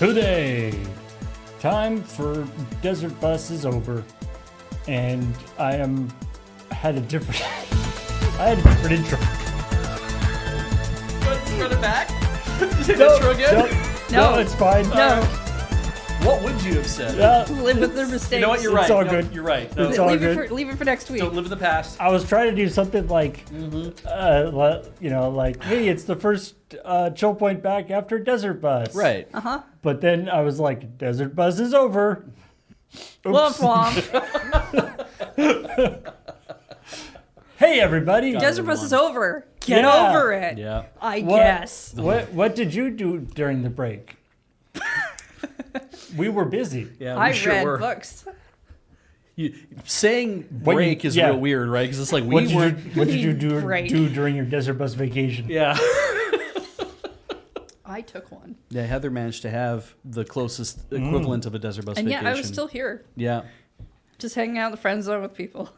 Today, time for Desert Bus is over, and I had a different intro. Run it back? Is the No, intro again? No, it's fine. No. What would you have said? Live with their mistakes. You know what? You're right. It's all No, good. You're right. No, It's all leave, good. leave it for next week. don't live in the past. I was trying to do something like, like, hey, it's the first ChillPoint back after Desert Bus. Right. But then I was like, Desert Bus is over. Womp Oops. womp. Hey, everybody. Desert Bus is over. Get Yeah. over it. Yeah. I What- guess. What did you do during the break? We were busy. Yeah. We I sure read were. books. Saying What you- break is yeah. real weird, right? Because it's like What we weren't. did you do Break. during your Desert Bus vacation? Yeah. I took one. Yeah. Heather managed to have the closest equivalent of a desert bus And vacation. yeah, I was still here. Yeah. Just hanging out in the friend zone with people.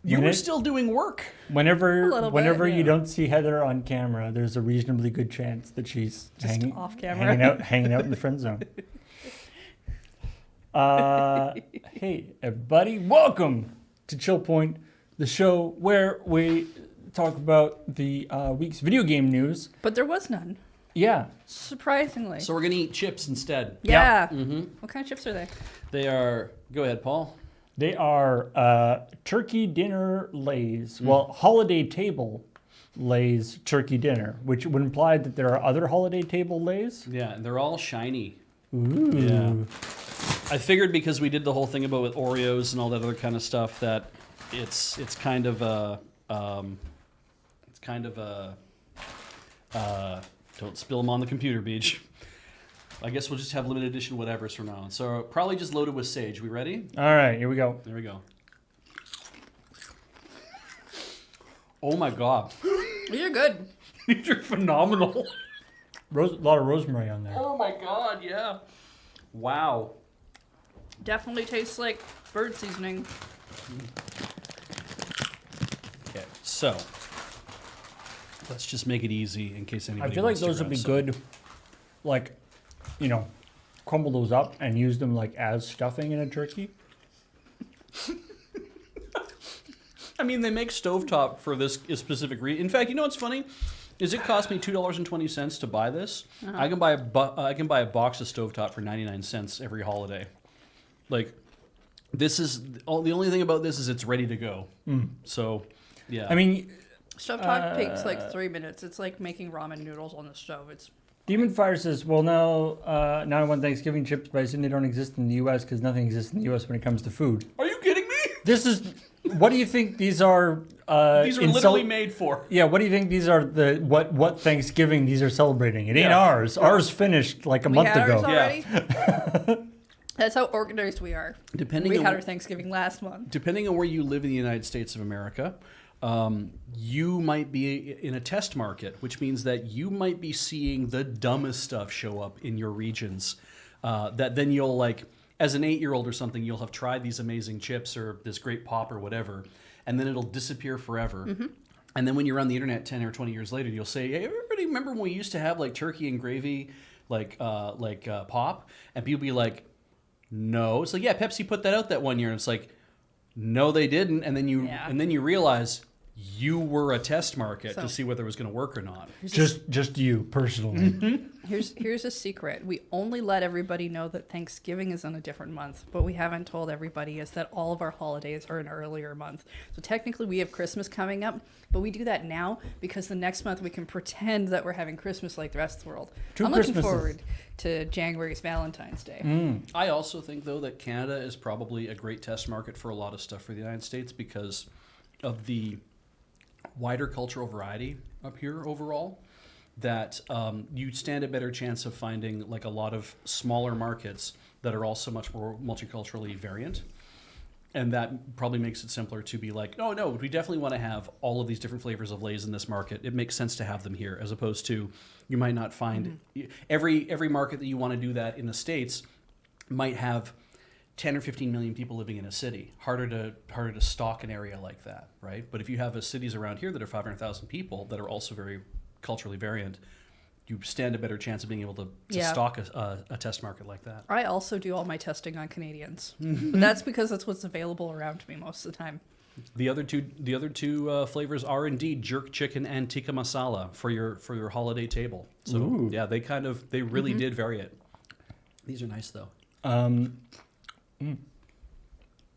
You When were it- still doing work. A Whenever little bit, you yeah. don't see Heather on camera, there's a reasonably good chance that she's Just hanging off camera. hanging out in the friend zone. Hey everybody, welcome to ChillPoint, the show where we talk about the week's video game news. But there was none. Yeah, Surprisingly. So we're gonna eat chips instead. yeah. Mm-hmm. What kind of chips are they? They are. Go ahead, Paul. they are turkey dinner Lays. Well, holiday table Lays turkey dinner, which would imply that there are other holiday table Lays. Yeah, and they're all shiny. Ooh. Yeah. I figured because we did the whole thing about with Oreos and all that other kind of stuff that it's kind of a don't spill them on the computer, Beach. I guess we'll just have limited edition whatever's from now on. So probably just loaded with sage. We ready? All right, here we go. There we go. Oh my god, These are good. these are phenomenal. A lot of rosemary on there. Oh my god, yeah. Wow. Definitely tastes like bird seasoning. Okay, so let's just make it easy in case anybody. I feel like wants to those would grab be some. good, like, crumble those up and use them like as stuffing in a turkey. I mean, they make stovetop for this specific reason. In fact, you know what's funny? Is it cost me $2.20 to buy this? I can buy a box of stovetop for 99 cents every holiday. Like, this is the only thing about this is it's ready to go. So, yeah. I mean, Stovetop takes like 3 minutes. It's like making ramen noodles on the stove. It's Demon Fire says, well, now I want Thanksgiving chips, but I assume they don't exist in the U.S. because nothing exists in the U.S. when it comes to food. are you kidding me? This is, what do you think these are? These are literally made for. Yeah, what do you think these are? What Thanksgiving these are celebrating? It ain't Yeah. ours. Ours finished like a we month had ago. ours already. That's how organized we are. Depending We on had our Thanksgiving last month. Depending on where you live in the United States of America, you might be in a test market, which means that you might be seeing the dumbest stuff show up in your regions. That then you'll like, as an 8-year-old or something, you'll have tried these amazing chips or this great pop or whatever, and then it'll disappear forever. And then when you're on the internet 10 or 20 years later, you'll say, "Hey, everybody remember when we used to have like turkey and gravy, like pop?" And people be like, "No." It's like, "Yeah, Pepsi put that out that one year." And it's like, "No, they didn't." And then you realize you were a test market So- to see whether it was going to work or not. Just you personally. Here's a secret. We only let everybody know that Thanksgiving is in a different month. What we haven't told everybody is that all of our holidays are an earlier month. So technically we have Christmas coming up, but we do that now because the next month we can pretend that we're having Christmas like the rest of the world. Two I'm looking Christmases. forward to January's Valentine's Day. I also think, though, that Canada is probably a great test market for a lot of stuff for the United States because of the wider cultural variety up here overall, that you stand a better chance of finding like a lot of smaller markets that are also much more multiculturally variant. And that probably makes it simpler to be like, oh, no, we definitely want to have all of these different flavors of Lay's in this market. It makes sense to have them here, as opposed to you might not find every market that you want to do that in the States might have 10 or 15 million people living in a city. Harder to stock an area like that, right? But if you have cities around here that are 500,000 people that are also very culturally variant, you stand a better chance of being able to Yeah. stock a test market like that. I also do all my testing on Canadians. But that's because that's what's available around me most of the time. The other two flavors are indeed jerk chicken and tikka masala for your holiday table. So Ooh. yeah, they really did vary it. These are nice though.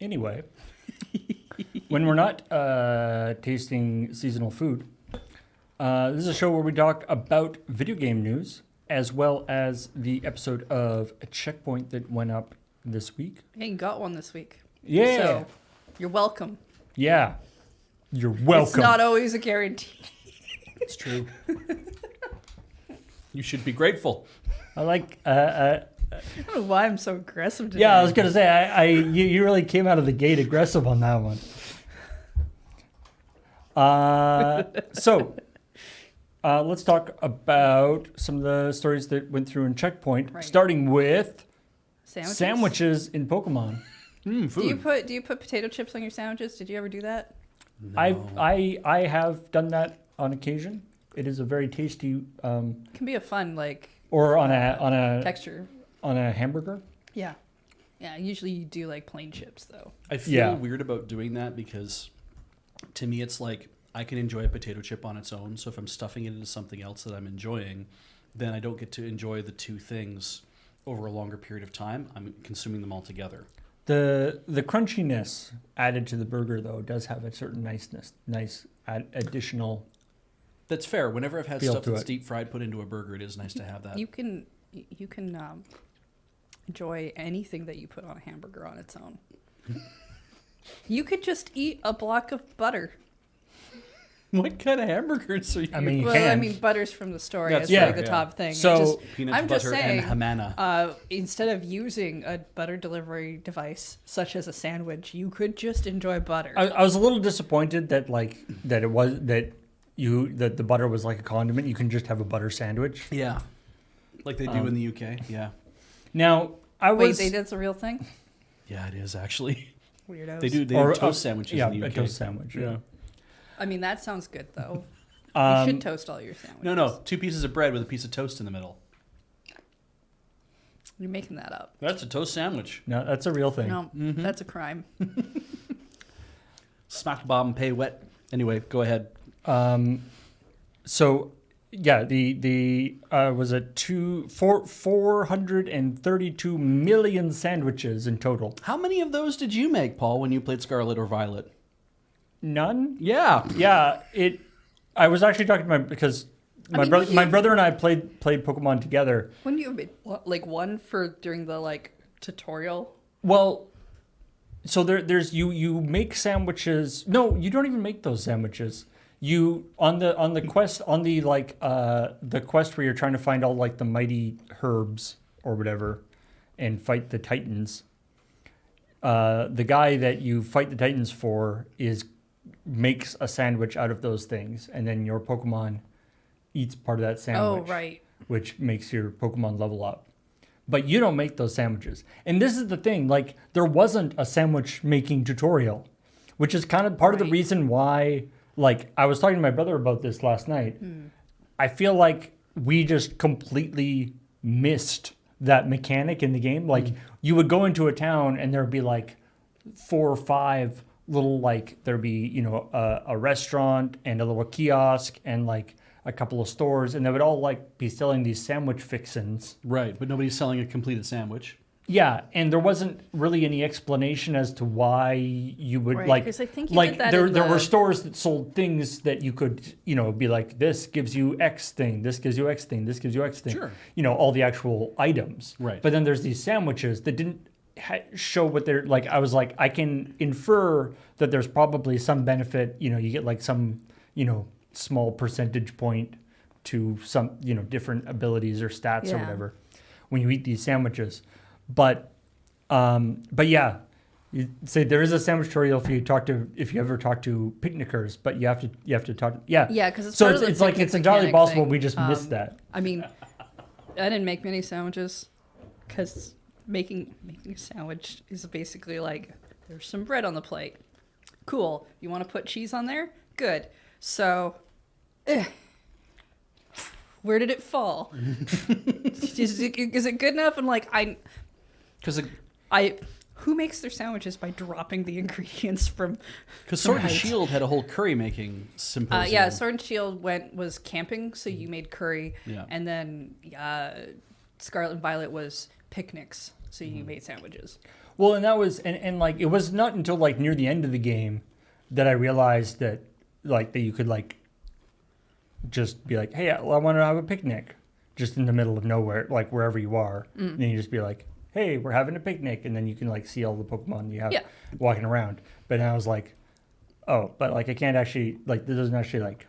Anyway, when we're not tasting seasonal food, this is a show where we talk about video game news as well as the episode of ChillPoint that went up this week. I ain't got one this week. Yeah. So you're welcome. Yeah. You're welcome. It's not always a guarantee. It's true. You should be grateful. I like. I don't know why I'm so aggressive today. Yeah, I was gonna say you really came out of the gate aggressive on that one. So let's talk about some of the stories that went through in ChillPoint, Right. starting with Sandwiches? in Pokemon. Food. Do you put potato chips on your sandwiches? Did you ever do that? No. I have done that on occasion. It is a very tasty, It can be a fun or on a texture. on a hamburger. Yeah. Yeah, usually you do like plain chips though. I feel Yeah. weird about doing that because to me it's like I can enjoy a potato chip on its own. So if I'm stuffing it into something else that I'm enjoying, then I don't get to enjoy the two things over a longer period of time. I'm consuming them all together. The crunchiness added to the burger though does have a certain nice additional. That's fair. Whenever I've had Feel stuff to that's it. deep fried put into a burger, it is nice to have that. You can enjoy anything that you put on a hamburger on its own. You could just eat a block of butter. What kind of hamburgers are you? I mean, you Well, can. I mean, butter's from the story. That's It's fair, like the yeah. top thing. So- peanut I'm just butter saying, and Hamana. Instead of using a butter delivery device such as a sandwich, you could just enjoy butter. I was a little disappointed that the butter was like a condiment. You can just have a butter sandwich. Yeah, like they do in the UK. Yeah, Now I Wait, was that's a real thing? yeah, it is actually. Weirdos. They do. They or do toast sandwiches yeah, in the a UK. toast sandwich. Yeah. I mean, that sounds good though. You should toast all your sandwiches. No, 2 pieces of bread with a piece of toast in the middle. You're making that up. That's a toast sandwich. No, that's a real thing. No, that's a crime. Smack bomb, pay wet. Anyway, go ahead. So yeah, the was it 432 million sandwiches in total. How many of those did you make, Paul, when you played Scarlet or Violet? None. Yeah. Yeah, I was actually talking to because I mean, my brother and I played Pokemon together. When you made like one for during the tutorial? Well, so there's you make sandwiches. No, you don't even make those sandwiches. You on the quest the quest where you're trying to find all the mighty herbs or whatever, and fight the Titans. The guy that you fight the Titans for makes a sandwich out of those things, and then your Pokemon eats part of that sandwich. Oh, right. Which makes your Pokemon level up. But you don't make those sandwiches. And this is the thing, there wasn't a sandwich making tutorial, which is kind of part of the Right. reason why, I was talking to my brother about this last night. I feel like we just completely missed that mechanic in the game. You would go into a town and there'd be 4 or 5 little, there'd be, a restaurant and a little kiosk and a couple of stores, and they would all be selling these sandwich fixins. Right, but nobody's selling a completed sandwich. Yeah, and there wasn't really any explanation as to why you would Right, 'cause I think you did that there in there were the- stores that sold things that you could be like, this gives you X thing, this gives you X thing, this gives you X thing. Sure. All the actual items. Right. But then there's these sandwiches that didn't show what they're like. I was like, I can infer that there's probably some benefit. You get some small percentage point to some different abilities or stats or Yeah. whatever when you eat these sandwiches. But yeah, you say there is a sandwich tutorial if you ever talk to picnickers, but you have to talk. Yeah, Yeah, 'cause it's so part of the it's picnic it's entirely mechanic possible thing. we just missed that. I mean, I didn't make many sandwiches because making a sandwich is basically there's some bread on the plate. Cool. You want to put cheese on there? Good. So, Where did it fall? is it good enough? And like Because who makes their sandwiches by dropping the ingredients from? Sword and Right. Shield had a whole curry making symposium. Yeah, Sword and Shield was camping, so you made curry, Yeah. and then Scarlet and Violet was picnics, so you made sandwiches. Well, and that was and like it was not until like near the end of the game that I realized that like that you could like just be like, hey, I want to have a picnic, just in the middle of nowhere, like wherever you are. And then you just be like, hey, we're having a picnic, and then you can like see all the Pokemon you have Yeah. walking around. But then I was like, oh, but like I can't actually like this doesn't actually like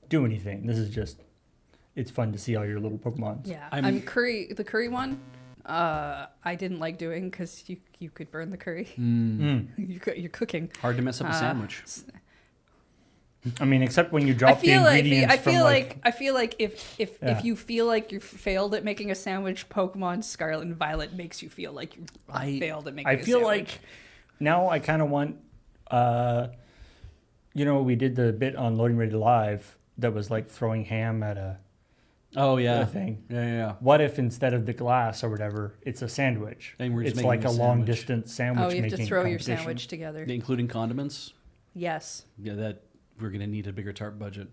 do anything. This is just it's fun to see all your little Pokemons. Yeah, I'm- the curry one. I didn't like doing because you could burn the curry. You're cooking. Hard to mess up a sandwich. I mean, except when you drop the ingredients I feel from like if Yeah. you feel like you failed at making a sandwich, Pokemon Scarlet and Violet makes you feel like you failed at making I a feel sandwich. like now I kind of want, we did the bit on Loading Ready Live that was like throwing ham at a Oh yeah. thing. Yeah. What if instead of the glass or whatever, it's a sandwich? And we're just It's making like a a long sandwich. distance sandwich Oh, you have making to throw your competition. sandwich together. Including condiments. Yes. Yeah, that we're gonna need a bigger tarp budget.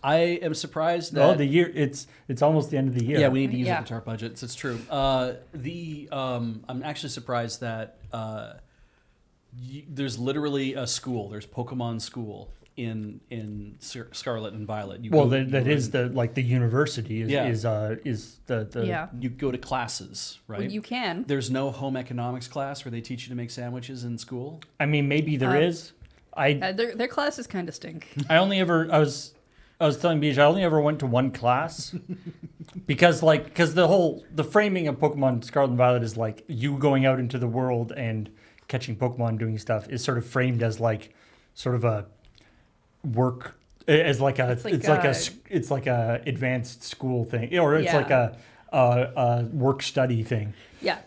I am surprised that Oh, the year it's almost the end of the year. Yeah, we need to use Yeah. up the tarp budgets. It's true. I'm actually surprised that there's literally a school. There's Pokemon school in Scarlet and Violet. You Well, go- that you is the like the university is Yeah. is the Yeah. you go to classes, right? Well, you can. There's no home economics class where they teach you to make sandwiches in school. I mean, maybe there is. Their classes kind of stink. I was telling Beej, I only ever went to one class because the framing of Pokemon Scarlet and Violet is like you going out into the world and catching Pokemon doing stuff is sort of framed as like sort of a work as like a it's like a advanced school thing or it's Yeah. like a work study thing. Yeah.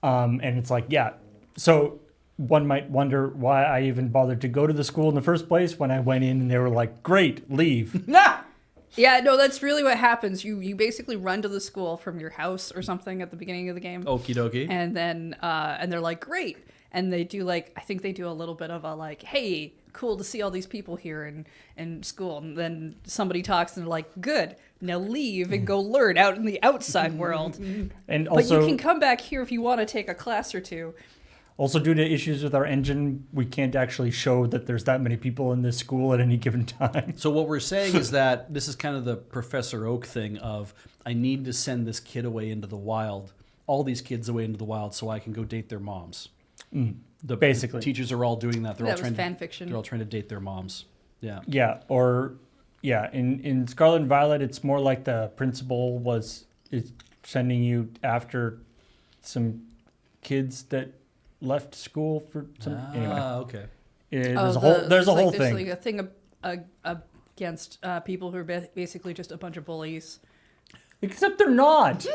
And it's like, yeah. So one might wonder why I even bothered to go to the school in the first place when I went in and they were like, great, leave. Yeah, no, that's really what happens. You basically run to the school from your house or something at the beginning of the game. Okie dokie. And then and they're like, great. And they do I think they do a little bit of a like, hey, cool to see all these people here in school. And then somebody talks and they're like, good, now leave and go learn out in the outside world. And But you also, can come back here if you want to take a class or two. also due to issues with our engine, we can't actually show that there's that many people in this school at any given time. So what we're saying is that this is kind of the Professor Oak thing of I need to send this kid away into the wild, all these kids away into the wild, so I can go date their moms. Basically. the teachers are all doing that. They're That all was trying fan to, fiction. They're all trying to date their moms. Yeah. Yeah, in Scarlet and Violet, it's more like the principal is sending you after some kids that left school for some anyway. Okay. There's a whole There's thing. like a thing against people who are basically just a bunch of bullies. Except they're not.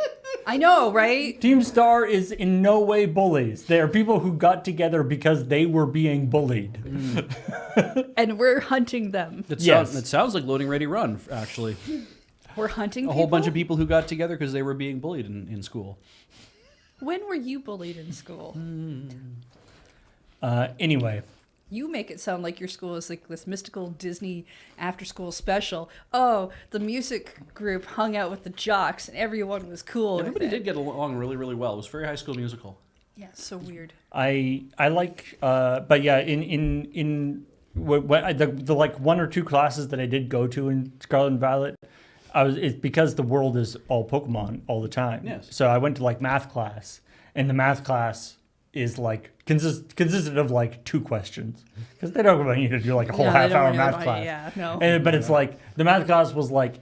I know, right? Team Star is in no way bullies. They are people who got together because they were being bullied. And we're hunting them. Yes. It sounds like Loading Ready Run, actually. We're hunting A people? whole bunch of people who got together because they were being bullied in school. When were you bullied in school? Anyway, You make it sound like your school is like this mystical Disney after-school special. Oh, the music group hung out with the jocks and everyone was cool. Everybody with it. did get along really, really well. It was very High School Musical. Yeah, so weird. I like, but yeah, in the like one or two classes that I did go to in Scarlet and Violet, it's because the world is all Pokemon all the time. Yes. So I went to like math class, and the math class is like consisted of like 2 questions because they don't want you to do like a whole No, they half don't hour really math want- class. Yeah, no. But it's like the math class was like,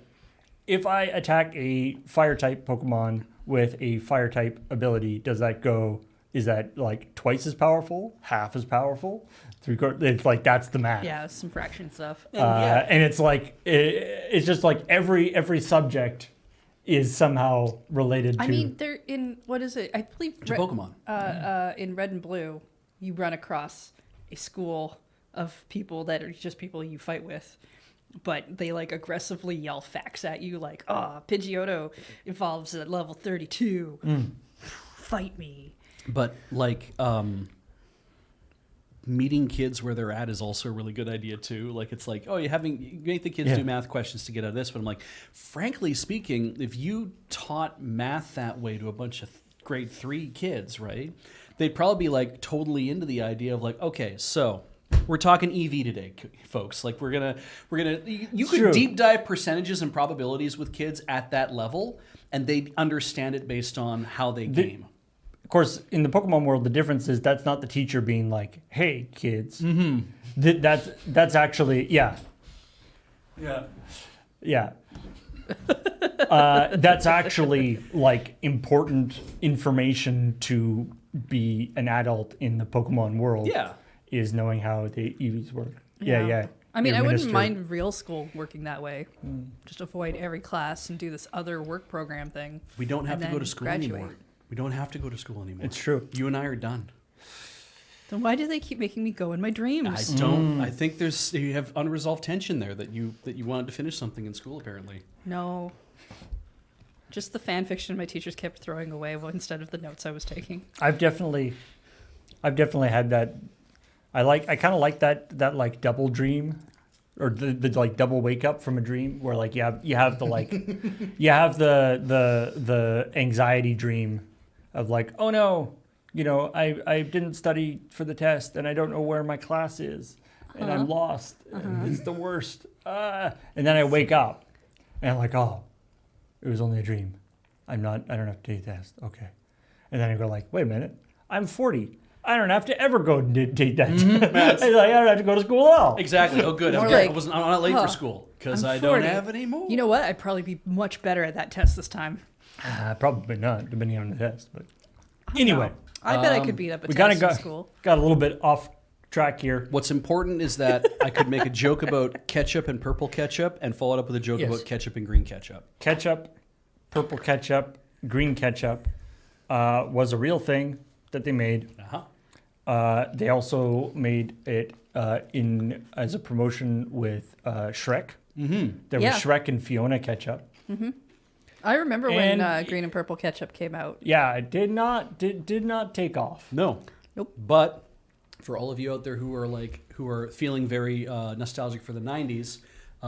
if I attack a fire type Pokemon with a fire type ability, is that like twice as powerful, half as powerful, 3/4? It's like that's the math. Yeah, some fraction stuff. And it's like it's just like every subject is somehow related to. I mean, they're in, what is it? I believe To Pokemon. in Red and Blue, you run across a school of people that are just people you fight with. but they like aggressively yell facts at you like, oh, Pidgeotto evolves at level 32. Fight me. But like meeting kids where they're at is also a really good idea too. Like it's like, oh, you make the kids do math questions to get out of this. But I'm like, frankly speaking, if you taught math that way to a bunch of grade 3 kids, right, they'd probably be like totally into the idea of like, okay, so we're talking EV today, folks. Like we're gonna you could True. deep dive percentages and probabilities with kids at that level, and they'd understand it based on how they game. Of course, in the Pokemon world, the difference is that's not the teacher being like, "Hey, kids." That's actually that's actually like important information to be an adult in the Pokemon world. Yeah. Is knowing how the EVs work. Yeah. I mean, Your I wouldn't minister- mind real school working that way. Just avoid every class and do this other work program thing. We don't have and to go then to school graduate. anymore. We don't have to go to school anymore. It's true. You and I are done. Then why do they keep making me go in my I dreams? don't. I think you have unresolved tension there that you wanted to finish something in school apparently. No. Just the fan fiction my teachers kept throwing away instead of the notes I was taking. I've definitely had that. I kind of like that like double dream, or the like double wake up from a dream where like you have the like you have the anxiety dream of like, oh no, I didn't study for the test and I don't know where my class is and I'm lost. And it's the worst. And then I wake up and I'm like, oh, it was only a dream. I don't have to take the test. Okay. And then I go like, wait a minute, I'm 40. I don't have to ever go take that. test. I don't have to go to school at all. Exactly. Oh, good. More I'm like, not late huh, for school because I'm I don't 40. have any more. You know what? I'd probably be much better at that test this time. Probably not, depending on the test. But I don't anyway, know. I bet I could beat up a we test kind in of school. got a little bit off track here. What's important is that I could make a joke about ketchup and purple ketchup and follow it up with a joke Yes. about ketchup and green ketchup. Ketchup, purple ketchup, green ketchup was a real thing that they made. Uh-huh. They also made it as a promotion with Shrek. Mm-hmm. There Yeah. was Shrek and Fiona ketchup. I remember when And- green and purple ketchup came out. Yeah, it did not take off. No. Nope. But for all of you out there who are feeling very nostalgic for the 90s,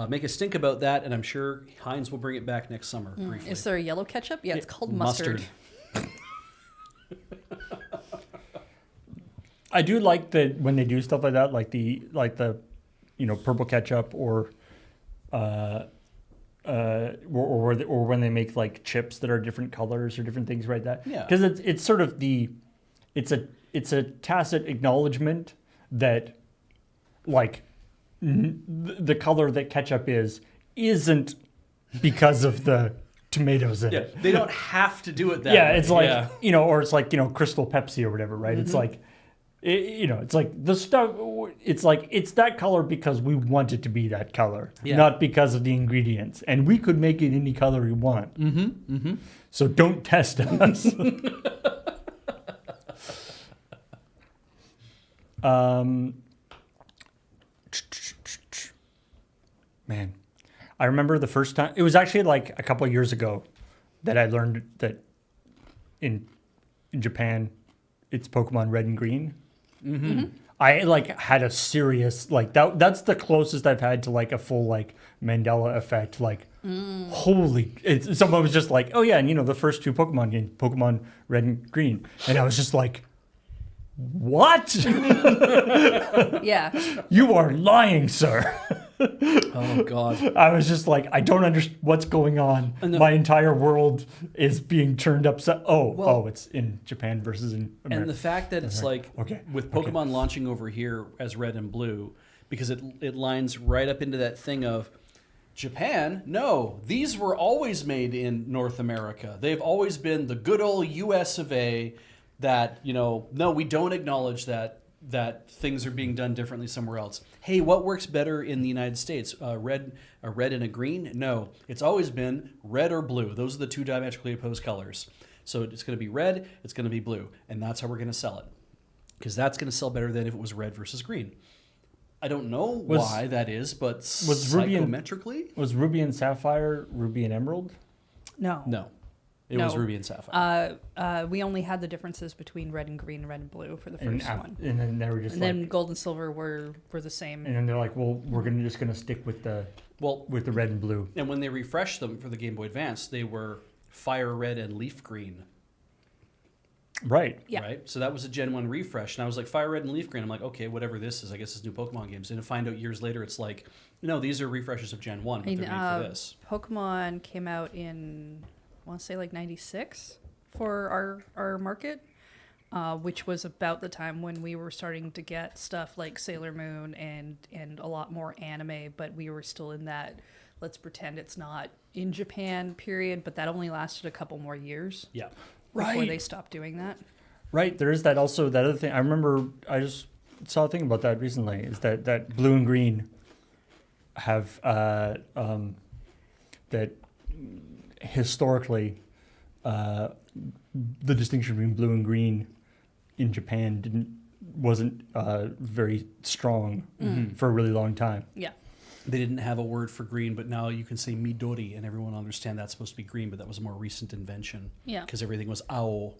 make a stink about that, and I'm sure Heinz will bring it back next summer briefly. Is there a yellow ketchup? Yeah, it's called mustard. I do like that when they do stuff like that, like the purple ketchup or when they make like chips that are different colors or different things like that. Yeah. Because it's sort of it's a tacit acknowledgement that like the color that ketchup isn't because of the tomatoes in it. They don't have to do it that Yeah, way. it's like or it's like Crystal Pepsi or whatever, right? It's like it's like the stuff. It's like it's that color because we want it to be that color, not because of the ingredients. And we could make it any color we want. So don't test us. Man, I remember the first time. It was actually like a couple of years ago that I learned that in Japan, it's Pokemon Red and Green. I like had a serious like that's the closest I've had to like a full like Mandela effect. Like, holy! Someone was just like, oh yeah, and the first two Pokemon games, Pokemon Red and Green, and I was just like, what? Yeah. You are lying, sir. Oh God. I was just like, I don't understand what's going on. My entire world is being turned upside. It's in Japan versus in America. And the fact that it's like with Pokemon Okay. launching over here as Red and Blue, because it lines right up into that thing of Japan. No, these were always made in North America. They've always been the good old U.S. of A. That no, we don't acknowledge that things are being done differently somewhere else. Hey, what works better in the United States? A red and a green? No, it's always been red or blue. Those are the two diametrically opposed colors. So it's going to be red, it's going to be blue, and that's how we're going to sell it. Because that's going to sell better than if it was red versus green. I don't know why that is, but was Ruby and- psychometrically, Was Ruby and Sapphire Ruby and Emerald? No. no. It was No. Ruby and Sapphire. We only had the differences between red and green and red and blue for the And, first one. and then they were just And like, then gold and silver were the same. and then they're like, well, we're just gonna stick with the Well, red and blue. and when they refreshed them for the Game Boy Advance, they were fire red and leaf green. Right. Yeah. Right? So that was a Gen 1 refresh. And I was like, fire red and leaf green. I'm like, okay, whatever this is, I guess it's new Pokemon games. And to find out years later, it's like, no, these are refreshes of Gen 1, but they're made for this. Pokemon came out in, I want to say like 96 for our market, which was about the time when we were starting to get stuff like Sailor Moon and a lot more anime, but we were still in that let's pretend it's not in Japan period, but that only lasted a couple more years Yeah. before Right. they stopped doing that. Right. There is that also that other thing. I remember I just saw a thing about that recently. Is that blue and green have that historically the distinction between blue and green in Japan wasn't very strong for a really long time. Yeah. They didn't have a word for green, but now you can say Midori, and everyone will understand that's supposed to be green, but that was a more recent invention. Yeah. Because everything was Ao.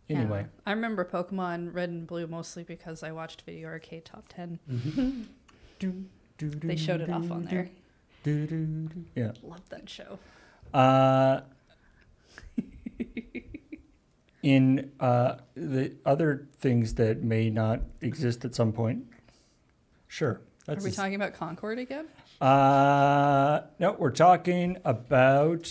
Anyway, Yeah. I remember Pokemon Red and Blue mostly because I watched Video Arcade Top 10. They showed it off on there. Yeah. Love that show. In the other things that may not exist at some point, sure. Are we talking about Concord again? No, we're talking about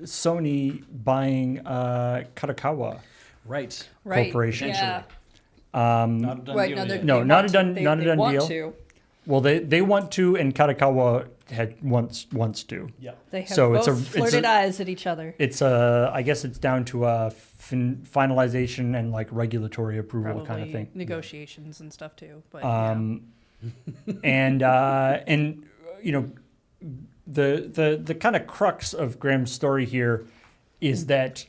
Sony buying Kadokawa Right. Corporation. Yeah. Not a done Right. deal No, yet. No, not a done- not a they done want deal. To. Well, they want to, and Kadokawa had wants to. Yeah. They have So both it's flirted eyes at each other. It's I guess it's down to a finalization and like regulatory approval Probably kind of thing. negotiations and stuff too. But And you know, the kind of crux of Graham's story here is that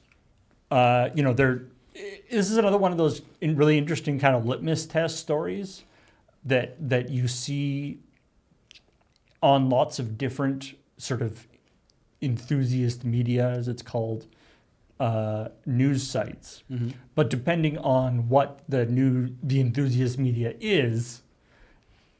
you know this is another one of those really interesting kind of litmus test stories that you see on lots of different sort of enthusiast media, as it's called, news sites. Mm-hmm. But depending on what the enthusiast media is,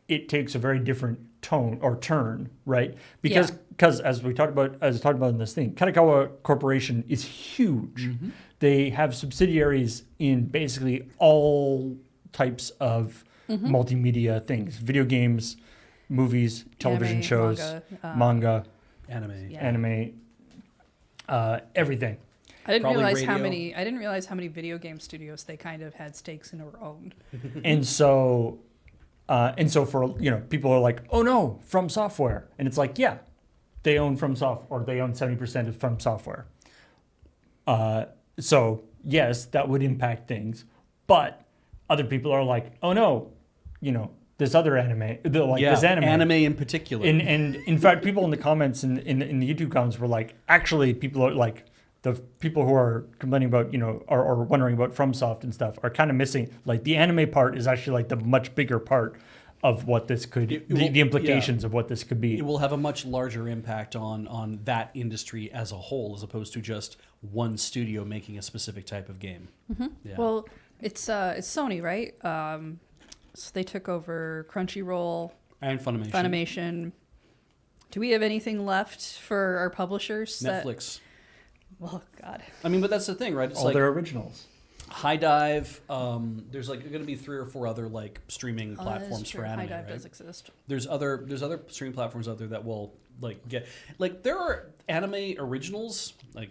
it takes a very different tone or turn, right? Because as I talked about in this thing, Kadokawa Corporation is huge. Mm-hmm. They have subsidiaries in basically all types of multimedia things: video games, movies, television Anime, shows, manga, Anime. Yeah. anime, everything. I didn't Probably realize how radio. many. I didn't realize how many video game studios they kind of had stakes in or owned. And so for people are like, oh no, From Software, and it's like, yeah, they own From Software, or they own 70% of From Software. So yes, that would impact things, but other people are like, oh no, this other anime, this anime in particular. And in fact, people in the comments in the YouTube comments were like, actually, people are like, the people who are complaining about, or wondering about FromSoft and stuff are kind of missing. Like the anime part is actually like the much bigger part of what this could, the implications of what this could be. It will have a much larger impact on that industry as a whole, as opposed to just one studio making a specific type of game. Mm-hmm. Yeah. Well, it's Sony, right? So they took over Crunchyroll, And Funimation. Funimation. Do we have anything left for our publishers? Netflix. Well, God. I mean, but that's the thing, right? It's All like their originals. High Dive. There's like going to be 3 or 4 other like streaming platforms for anime. High Dive right? does exist. There's other streaming platforms out there that will like get like there are anime originals like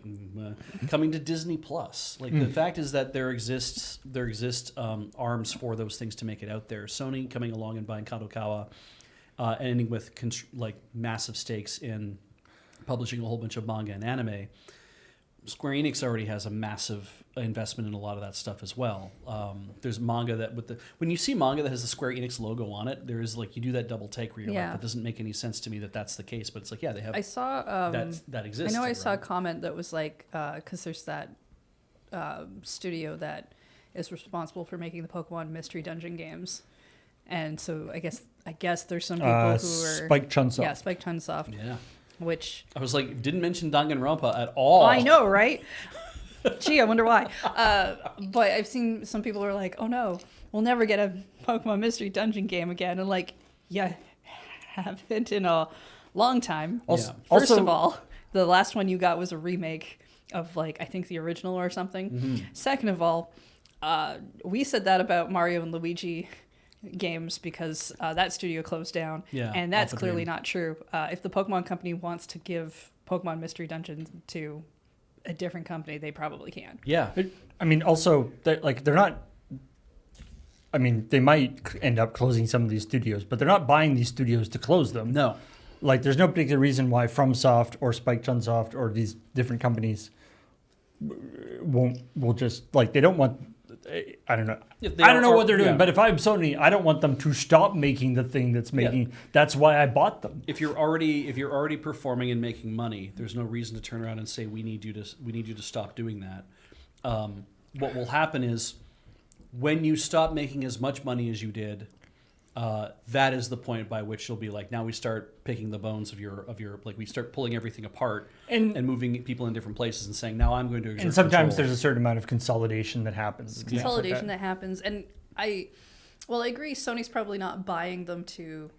coming to Disney Plus. Like the fact is that there exist arms for those things to make it out there. Sony coming along and buying Kadokawa, ending with like massive stakes in publishing a whole bunch of manga and anime. Square Enix already has a massive investment in a lot of that stuff as well. There's manga that when you see manga that has the Square Enix logo on it, there is like you do that double take where you're like, that doesn't make any sense to me that that's the case. But it's like, yeah, they have. I saw that exists. I know I right? saw a comment that was like, because there's that studio that is responsible for making the Pokemon Mystery Dungeon games, And so I guess there's some people who are Spike Chunsoft. Yeah, Spike Chunsoft. Yeah. Which I was like, didn't mention Danganronpa at all. I know, right? Gee, I wonder why. But I've seen some people are like, oh no, we'll never get a Pokemon Mystery Dungeon game again. And like, yeah, haven't in a long time. Also, First of all, the last one you got was a remake of like, I think the original or something. Mm-hmm. Second of all, we said that about Mario and Luigi games because that studio closed down. Yeah, and that's Alpha clearly Dream. not true. If the Pokemon Company wants to give Pokemon Mystery Dungeon to a different company, they probably can. Yeah. I mean, also, they're not. I mean, they might end up closing some of these studios, but they're not buying these studios to close them. No. Like, there's no particular reason why FromSoft or Spike Chunsoft or these different companies will just, like, they don't want. I don't know. I don't know what they're doing, but if I'm Sony, I don't want them to stop making the thing that's making. Yeah. That's why I bought them. If you're already performing and making money, there's no reason to turn around and say we need you to stop doing that. What will happen is when you stop making as much money as you did, that is the point by which you'll be like, now we start picking the bones of your like we start pulling everything apart and moving people in different places and saying, now I'm going to exert And sometimes control. there's a certain amount of consolidation that happens. Consolidation that happens, and I agree. Sony's probably not buying them to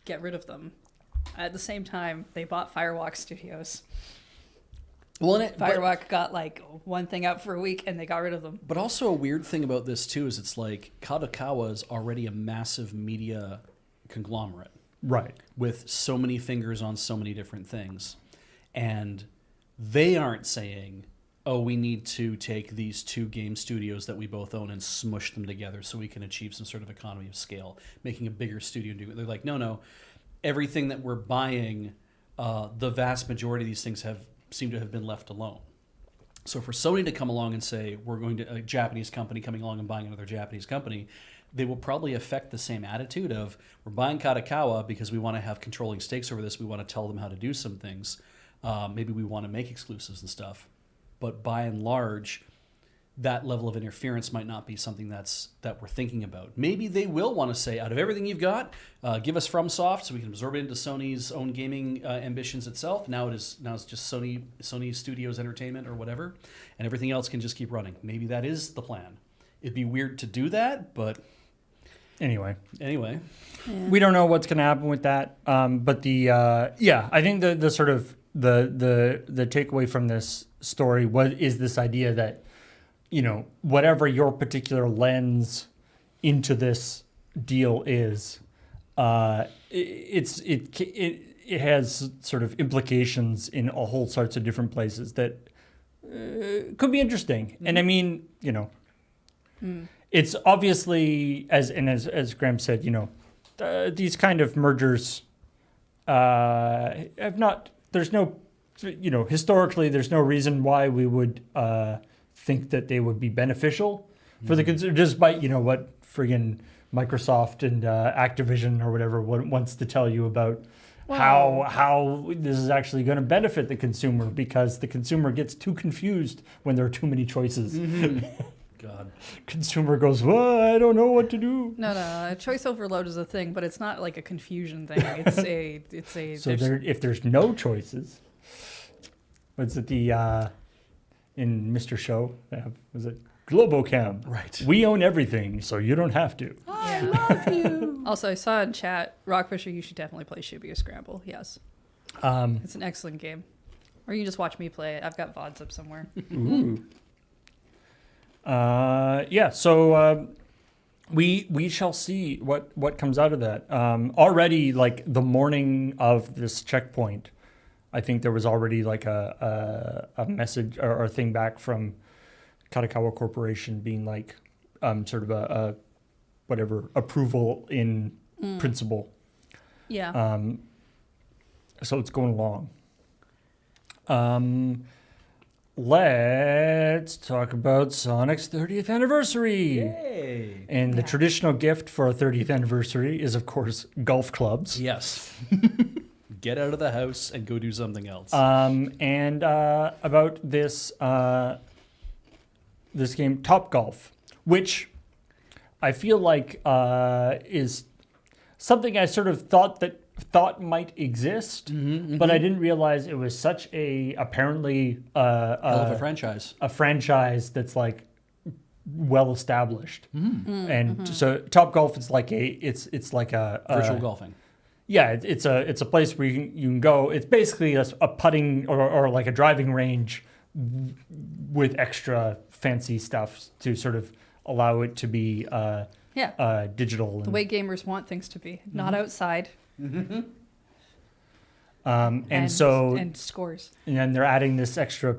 get rid of them. At the same time, they bought Firewalk Studios. Well, Firewalk got like one thing out for a week, and they got rid of them. But also a weird thing about this too is it's like Kadokawa is already a massive media conglomerate, Right. with so many fingers on so many different things, and they aren't saying, oh, we need to take these two game studios that we both own and smush them together so we can achieve some sort of economy of scale, making a bigger studio do it. They're like, no, everything that we're buying, the vast majority of these things seem to have been left alone. So for Sony to come along and say, we're going to, a Japanese company coming along and buying another Japanese company, they will probably affect the same attitude of, we're buying Kadokawa because we want to have controlling stakes over this. We want to tell them how to do some things. Maybe we want to make exclusives and stuff. But by and large, that level of interference might not be something that we're thinking about. Maybe they will want to say, out of everything you've got, give us FromSoft so we can absorb it into Sony's own gaming ambitions itself. Now it's just Sony Studios Entertainment or whatever, and everything else can just keep running. Maybe that is the plan. It'd be weird to do that, but Anyway. We don't know what's going to happen with that. But I think the sort of the takeaway from this story is this idea that, you know, whatever your particular lens into this deal is, it has sort of implications in a whole sorts of different places that could be interesting. Mm-hmm. And I mean, you know, it's obviously as Graham said, you know, these kind of mergers have not. There's no, you know, historically, there's no reason why we would think that they would be beneficial for the consumer, despite, you know, what friggin' Microsoft and Activision or whatever wants to tell you about how this is actually going to benefit the consumer, because the consumer gets too confused when there are too many choices. Mm-hmm. God. Consumer goes, well, I don't know what to do. No, choice overload is a thing, but it's not like a confusion thing. It's a. So if there's no choices, what's it in Mr. Show? Was it Globocam? Right. We own everything, so you don't have to. I love you. Also, I saw in chat, Rockfisher, you should definitely play Shibia Scramble. Yes. It's an excellent game. Or you can just watch me play it. I've got VODs up somewhere. Ooh. So we shall see what comes out of that. Already, like the morning of this checkpoint, I think there was already like a message or a thing back from Kadokawa Corporation being like sort of a whatever approval in principle. Yeah. So it's going along. Let's talk about Sonic's 30th anniversary. Yay. And the traditional gift for a 30th anniversary is, of course, golf clubs. Yes. Get out of the house and go do something else. And about this this game, Top Golf, which I feel like is something I sort of thought might exist, but I didn't realize it was such a apparently Hell of a franchise. a franchise that's like well established. And so Topgolf is like it's like a Virtual golfing. Yeah, it's a place where you can go. It's basically a putting or like a driving range with extra fancy stuff to sort of allow it to be digital. The way gamers want things to be, not outside. And so and scores. and then they're adding this extra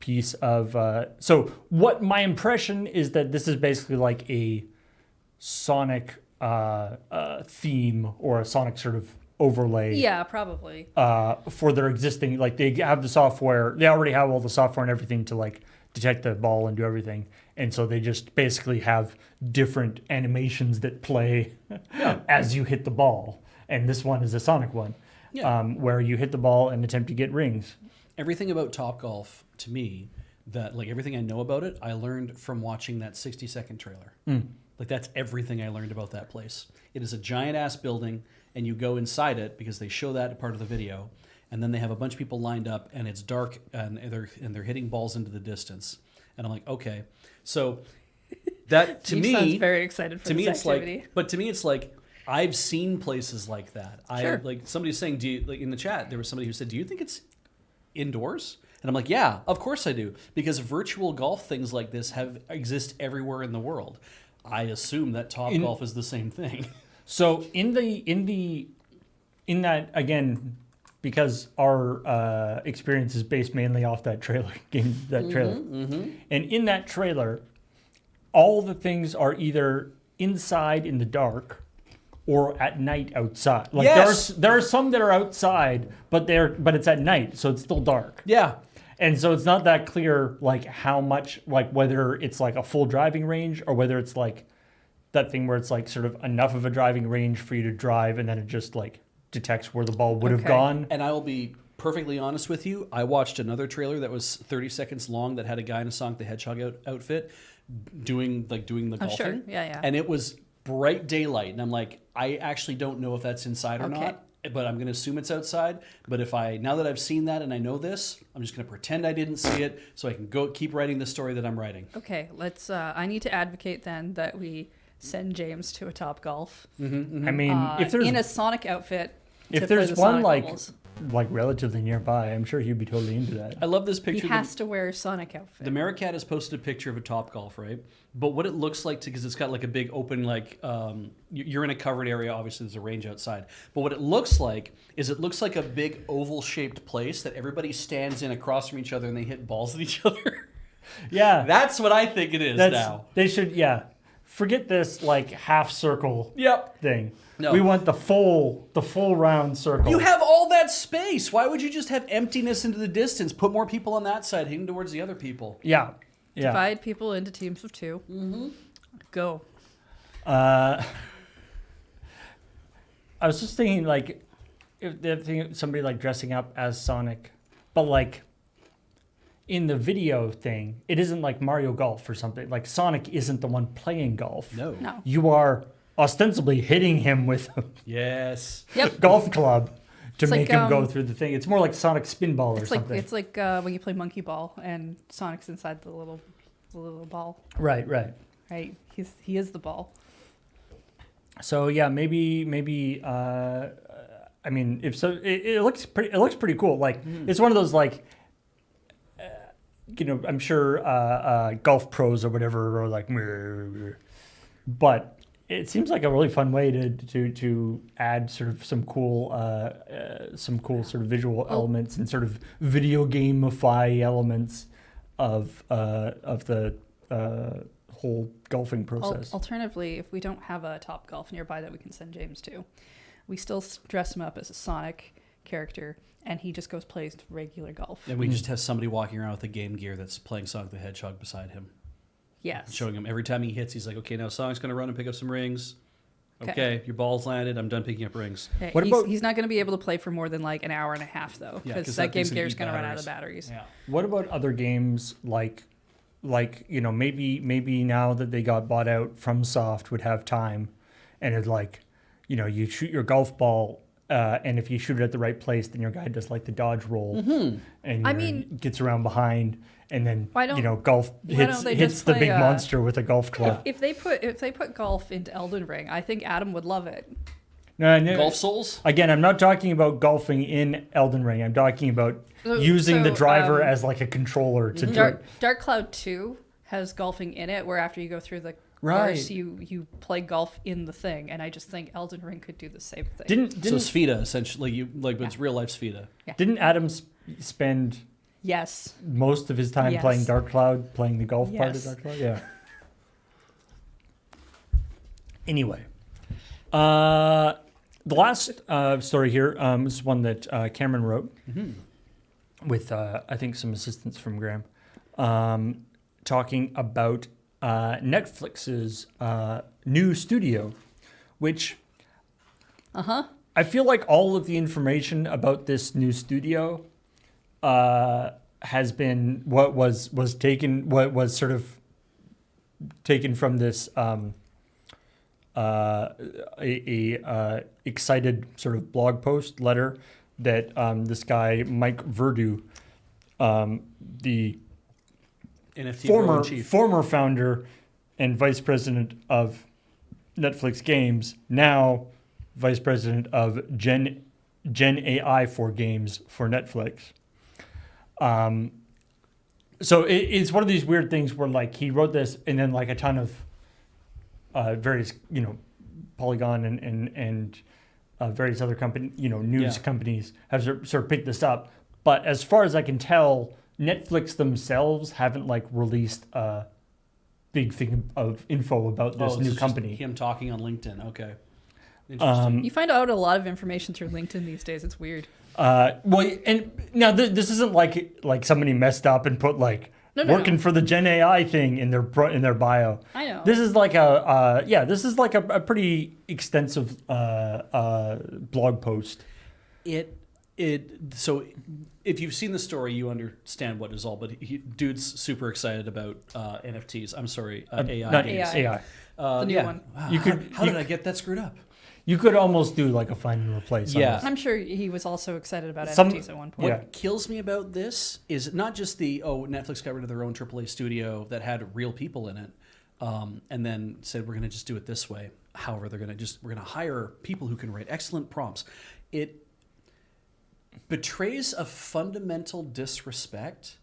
piece of so what my impression is that this is basically like a Sonic theme or a Sonic sort of overlay Yeah, probably. for their existing, like they have the software, they already have all the software and everything to like detect the ball and do everything, and so they just basically have different animations that play as you hit the ball, and this one is a Sonic one. Where you hit the ball and attempt to get rings. Everything about Topgolf, to me, that like everything I know about it, I learned from watching that 60-second trailer. Like that's everything I learned about that place. It is a giant ass building, and you go inside it because they show that part of the video, and then they have a bunch of people lined up, and it's dark, and they're hitting balls into the distance, and I'm like, okay, so that to He me sounds very excited for to me this it's activity. like, but to me it's like. I've seen places like that. Sure. Like somebody's saying, do you, like in the chat, there was somebody who said, do you think it's indoors? And I'm like, yeah, of course I do, because virtual golf things like this exist everywhere in the world. I assume that Topgolf is the same thing. So in that again, because our experience is based mainly off that trailer and in that trailer, all the things are either inside in the dark or at night outside. Like Yes. there are some that are outside, but it's at night, so it's still dark. Yeah. And so it's not that clear, like how much, like whether it's like a full driving range or whether it's like that thing where it's like sort of enough of a driving range for you to drive, and then it just like detects where the ball would have Okay. gone. And I will be perfectly honest with you. I watched another trailer that was 30 seconds long that had a guy in a Sonic the Hedgehog outfit doing the golfing. Oh, sure. Yeah. And it was bright daylight, and I'm like, I actually don't know if that's inside or Okay. not, but I'm going to assume it's outside. But now that I've seen that and I know this, I'm just going to pretend I didn't see it so I can keep writing the story that I'm writing. Okay, let's. I need to advocate then that we send James to a Topgolf I mean, if there's in a Sonic outfit. to if play there's the one Sonic like levels. relatively nearby, I'm sure he'd be totally into that. I love this He picture. has to wear a Sonic outfit. The Maricat has posted a picture of a Topgolf, right? But what it looks like, because it's got like a big open, like you're in a covered area. Obviously, there's a range outside. But what it looks like is it looks like a big oval-shaped place that everybody stands in across from each other and they hit balls at each other. Yeah, That's what I think it is now. They should, forget this like half circle Yep. thing. No. We want the full round circle. You have all that space. Why would you just have emptiness into the distance? Put more people on that side, hitting towards the other people. yeah. Divide people into teams of 2. Mm-hmm. Go. I was just thinking, like, if somebody like dressing up as Sonic, but like in the video thing, it isn't like Mario Golf or something. Like Sonic isn't the one playing golf. No. You are ostensibly hitting him with a Yes. Yep. golf club to It's make like, him go through the thing. It's more like Sonic Spinball or It's like something. when you play Monkey Ball and Sonic's inside the little ball. Right. Right. He is the ball. So yeah, maybe. I mean, if so, it looks pretty. It looks pretty cool. Like it's one of those like, I'm sure golf pros or whatever are like, but it seems like a really fun way to add sort of some cool sort of visual elements and sort of video gamify elements of the whole golfing process. Alternatively, if we don't have a Topgolf nearby that we can send James to, we still dress him up as a Sonic character, and he just goes plays regular golf. And we just have somebody walking around with the Game Gear that's playing Sonic the Hedgehog beside him. Yes. Showing him every time he hits, he's like, okay, now Sonic's going to run and pick up some rings. Okay, your ball's landed. I'm done picking up rings. Okay, What about- he's not going to be able to play for more than like an hour and a half, though, Yeah, because 'cause that that Game thing's gonna Gear is eat going to run out batteries. of batteries. Yeah. What about other games like like, maybe now that they got bought out, FromSoft would have time, and it's like, you shoot your golf ball, and if you shoot it at the right place, then your guy does like the dodge roll, and gets around behind, and then golf hits the big monster with a golf club. If they put golf into Elden Ring, I think Adam would love it. No, Golf Souls? Again, I'm not talking about golfing in Elden Ring. I'm talking about using the driver as like a controller to do it. Dark Cloud 2 has golfing in it, where after you go through the Right. course, you play golf in the thing, and I just think Elden Ring could do the same thing. So Sfida, essentially, it's real life Sfida. Yeah. Didn't Adam spend Yes. most of his time Yes. playing Dark Cloud, playing the golf part of Yes. Dark Cloud? Yeah. Anyway, the last story here is one that Cameron wrote with, I think, some assistance from Graham, talking about Netflix's new studio, which I feel like all of the information about this new studio has been what was sort of taken from this excited sort of blog post letter that this guy Mike Verdu, the NFT former founder and vice president of Netflix Games, now vice president of Gen AI for games for Netflix. So it's one of these weird things where like he wrote this and then like a ton of various Polygon and various other news companies have sort of picked this up. But as far as I can tell, Netflix themselves haven't like released a big thing of info about this new company. Him talking on LinkedIn. Okay. Interesting. You find out a lot of information through LinkedIn these days. It's weird. Well, and now this isn't like somebody messed up and put like working for the Gen AI thing in their bio. I know. This is like a pretty extensive blog post. So if you've seen the story, you understand what is all. But dude's super excited about NFTs. I'm sorry, AI. Not games. AI. The new one. Wow, how did I get that screwed up? You could almost do like a find and replace. Yeah. Almost. I'm sure he was also excited about NFTs at one point. Yeah. What kills me about this is not just Netflix got rid of their own AAA studio that had real people in it, and then said we're going to just do it this way. However, we're going to hire people who can write excellent prompts. It betrays a fundamental disrespect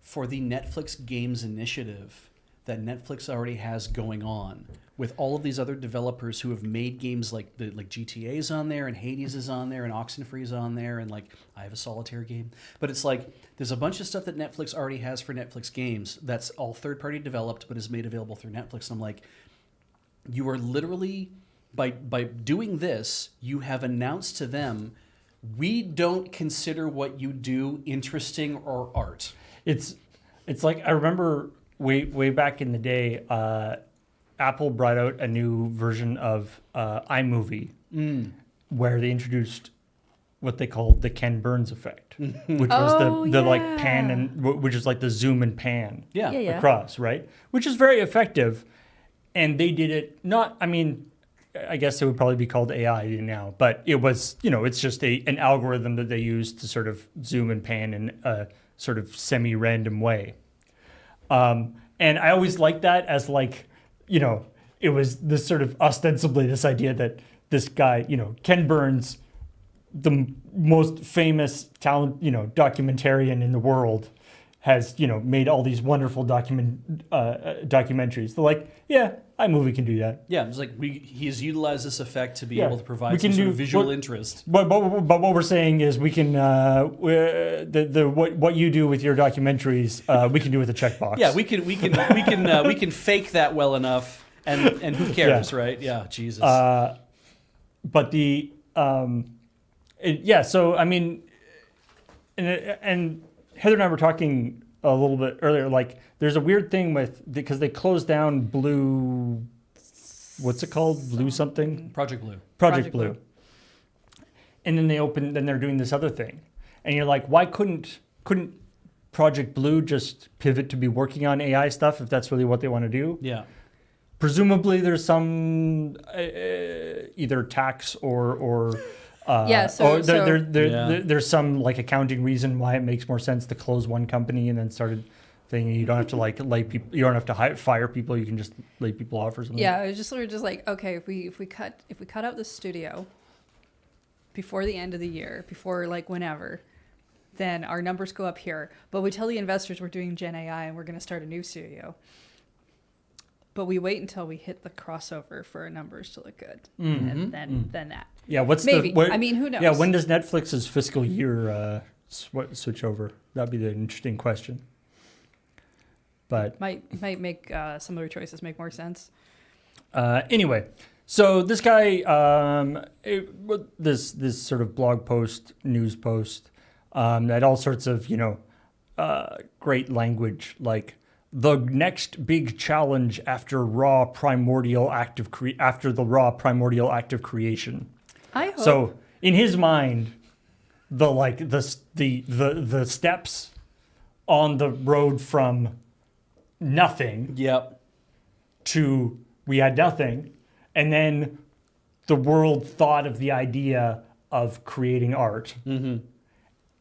for the Netflix Games initiative that Netflix already has going on with all of these other developers who have made games like GTA's on there and Hades is on there and Oxenfree's on there and like I have a solitaire game. But it's like there's a bunch of stuff that Netflix already has for Netflix Games that's all third-party developed but is made available through Netflix. And I'm like, you are literally, by doing this, you have announced to them, we don't consider what you do interesting or art. It's like I remember way back in the day, Apple brought out a new version of iMovie where they introduced what they called the Ken Burns effect, which was the like pan and which is like the zoom and pan across, right? Which is very effective, and they did it not. I mean, I guess it would probably be called AI now, but it was it's just an algorithm that they use to sort of zoom and pan in a sort of semi-random way. And I always liked that as like, it was this sort of ostensibly this idea that this guy, Ken Burns, the most famous documentarian in the world, has, made all these wonderful documentaries. They're like, yeah, iMovie can do that. Yeah, it's like he's utilized this effect to be able to provide some sort of visual interest. But what we're saying is we can what you do with your documentaries, we can do with a checkbox. Yeah, we can fake that well enough, and who cares, right? Yeah, Jesus. But the so I mean, and Heather and I were talking a little bit earlier, like there's a weird thing because they closed down Blue, what's it called? Blue something? Project Blue. And then they're doing this other thing. And you're like, why couldn't Project Blue just pivot to be working on AI stuff if that's really what they want to do. Yeah. Presumably, there's some either tax or there's some like accounting reason why it makes more sense to close one company and then started thing. You don't have to like lay people. You don't have to fire people. You can just lay people off or something. Yeah, we were just like, okay, if we cut out the studio before the end of the year, before like whenever, then our numbers go up here. But we tell the investors we're doing Gen AI and we're going to start a new studio. But we wait until we hit the crossover for our numbers to look good, and then that. Yeah, what's maybe? the? I mean, who knows? Yeah, when does Netflix's fiscal year switch over? That'd be the interesting question. But might make some of their choices make more sense. Anyway, so this guy, this sort of blog post, news post, had all sorts of great language like. The next big challenge after the raw primordial act of creation. I hope. So in his mind, the steps on the road from nothing Yep. to we had nothing, and then the world thought of the idea of creating art, and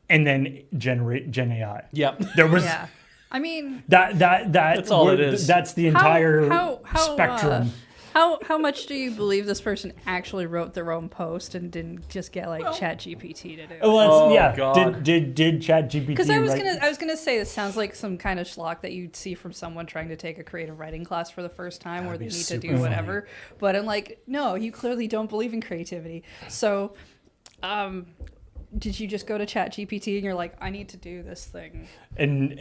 then generate Gen AI. Yep. There was. Yeah. I mean, That's all it is. That's the entire how spectrum. How much do you believe this person actually wrote their own post and didn't just get like ChatGPT to do it? Well, yeah. God. Did ChatGPT? Because I was gonna say this sounds like some kind of schlock that you'd see from someone trying to take a creative writing class for the first time, where they need to do whatever. But I'm like, no, you clearly don't believe in creativity. So, did you just go to ChatGPT and you're like, I need to do this thing? And